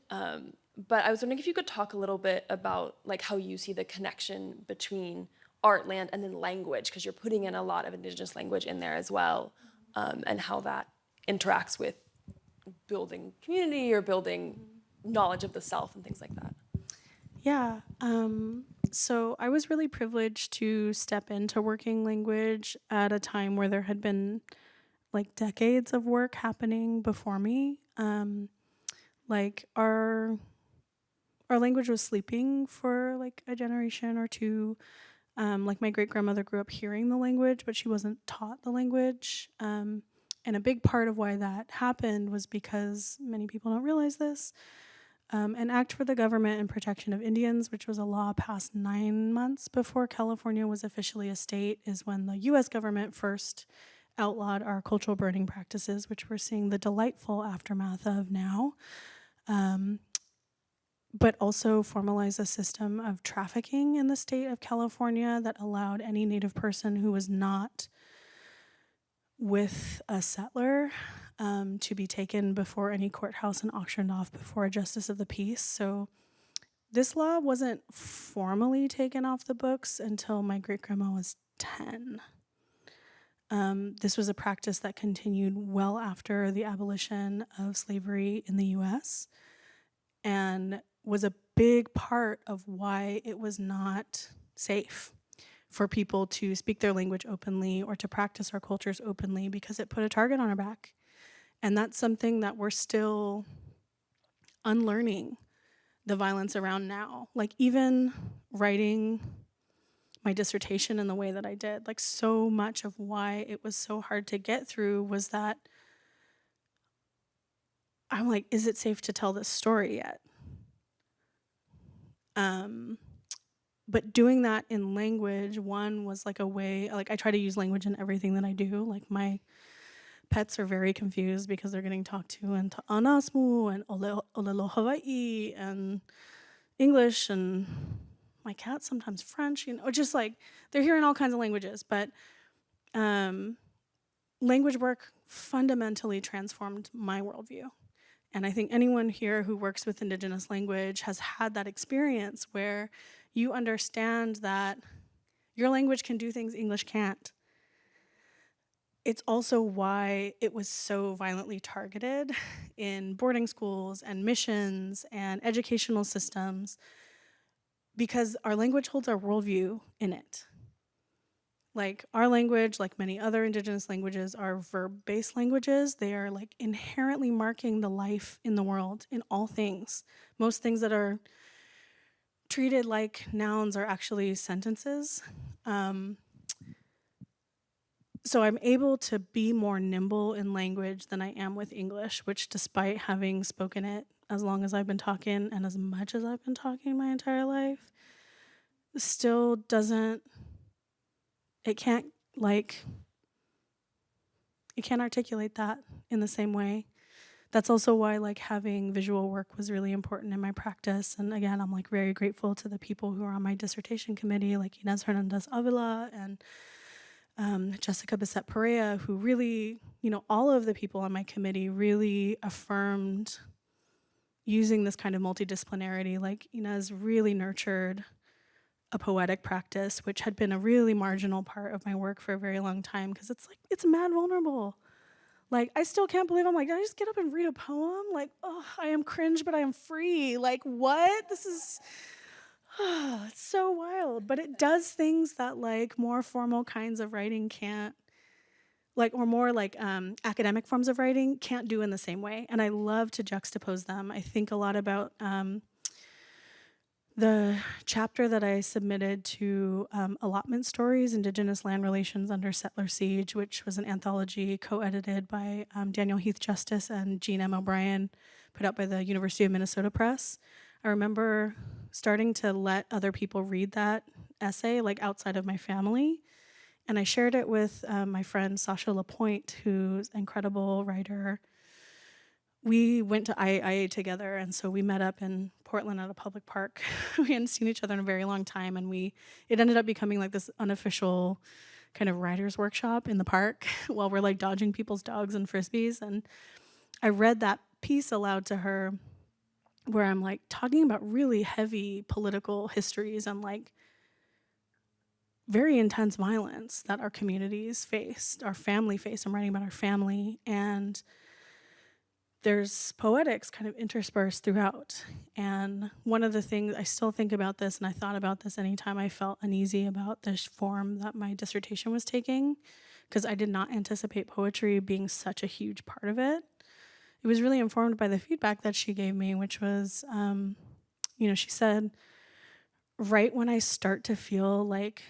Speaker 4: But I was wondering if you could talk a little bit about like how you see the connection between art, land, and then language, because you're putting in a lot of Indigenous language in there as well, and how that interacts with building community or building knowledge of the self and things like that.
Speaker 2: Yeah. So I was really privileged to step into working language at a time where there had been like decades of work happening before me. Like our language was sleeping for like a generation or two. Like my great grandmother grew up hearing the language, but she wasn't taught the language. And a big part of why that happened was because many people don't realize this. An Act for the Government and Protection of Indians, which was a law passed 9 months before California was officially a state, is when the US government first outlawed our cultural burning practices, which we're seeing the delightful aftermath of now. But also formalized a system of trafficking in the state of California that allowed any Native person who was not with a settler to be taken before any courthouse and auctioned off before a justice of the peace. So this law wasn't formally taken off the books until my great-grandma was 10. This was a practice that continued well after the abolition of slavery in the US, and was a big part of why it was not safe for people to speak their language openly or to practice our cultures openly, because it put a target on our back. And that's something that we're still unlearning the violence around now. Like, even writing my dissertation in the way that I did, like, so much of why it was so hard to get through was that I'm like, is it safe to tell this story yet? But doing that in language, one, was like a way, like, I try to use language in everything that I do. Like, my pets are very confused because they're getting talked to in Ta'anasmu and Olelo Hawaii and English, and my cat sometimes French, just like they're hearing all kinds of languages. But language work fundamentally transformed my worldview. And I think anyone here who works with Indigenous language has had that experience where you understand that your language can do things English can't. It's also why it was so violently targeted in boarding schools and missions and educational systems, because our language holds our worldview in it. Like, our language, like many other Indigenous languages, are verb-based languages. They are like inherently marking the life in the world, in all things. Most things that are treated like nouns are actually sentences. So I'm able to be more nimble in language than I am with English, which, despite having spoken it as long as I've been talking and as much as I've been talking my entire life, still doesn't, it can't articulate that in the same way. That's also why, like, having visual work was really important in my practice. And again, I'm like very grateful to the people who are on my dissertation committee, like Inez Hernandez Avila and Jessica Bissett Perea, who really, all of the people on my committee really affirmed using this kind of multidisciplinarity. Like, Inez really nurtured a poetic practice, which had been a really marginal part of my work for a very long time, because it's mad vulnerable. Like, I still can't believe I'm like, did I just get up and read a poem? Like, oh, I am cringe, but I am free. Like, what? This is, it's so wild. But it does things that, like, more formal kinds of writing can't, like, or more like academic forms of writing can't do in the same way. And I love to juxtapose them. I think a lot about the chapter that I submitted to Allotment Stories, Indigenous Land Relations Under Settler Siege, which was an anthology co-edited by Daniel Heath Justice and Jean M. O'Brien, put out by the University of Minnesota Press. I remember starting to let other people read that essay, like, outside of my family. And I shared it with my friend Sasha Lapointe, who's an incredible writer. We went to IAIA together, and so we met up in Portland at a public park. We hadn't seen each other in a very long time, and it ended up becoming like this unofficial kind of writer's workshop in the park while we're like dodging people's dogs and frisbees. And I read that piece aloud to her, where I'm like talking about really heavy political histories and like very intense violence that our communities faced, our family faced. I'm writing about our family, and there's poetics kind of interspersed throughout. And one of the things, I still think about this, and I thought about this anytime I felt uneasy about this form that my dissertation was taking, because I did not anticipate poetry being such a huge part of it. It was really informed by the feedback that she gave me, which was, she said, right when I start to feel like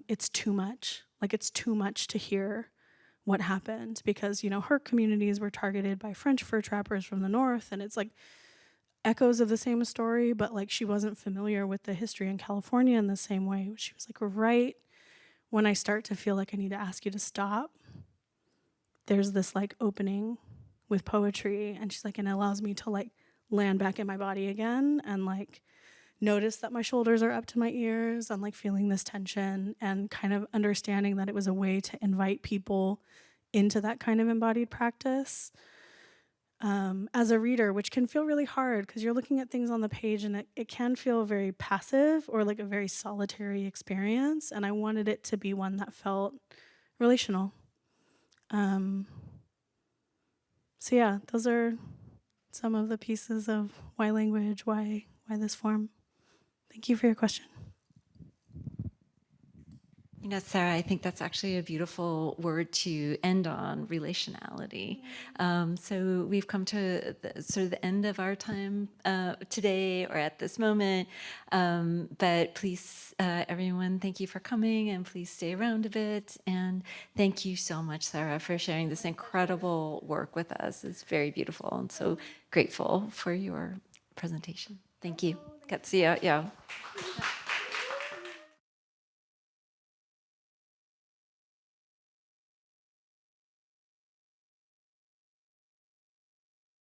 Speaker 2: it's too much, like it's too much to hear what happened, because her communities were targeted by French fur trappers from the north, and it's like echoes of the same story, but like she wasn't familiar with the history in California in the same way. She was like, right when I start to feel like I need to ask you to stop, there's this like opening with poetry, and she's like, and it allows me to like land back in my body again and like notice that my shoulders are up to my ears and like feeling this tension, and kind of understanding that it was a way to invite people into that kind of embodied practice as a reader, which can feel really hard because you're looking at things on the page and it can feel very passive or like a very solitary experience. And I wanted it to be one that felt relational. So yeah, those are some of the pieces of why language, why this form. Thank you for your question.
Speaker 1: You know, Sarah, I think that's actually a beautiful word to end on, relationality. So we've come to sort of the end of our time today or at this moment. But please, everyone, thank you for coming, and please stay around a bit. And thank you so much, Sarah, for sharing this incredible work with us. It's very beautiful, and so grateful for your presentation. Thank you. Katsia, yeah.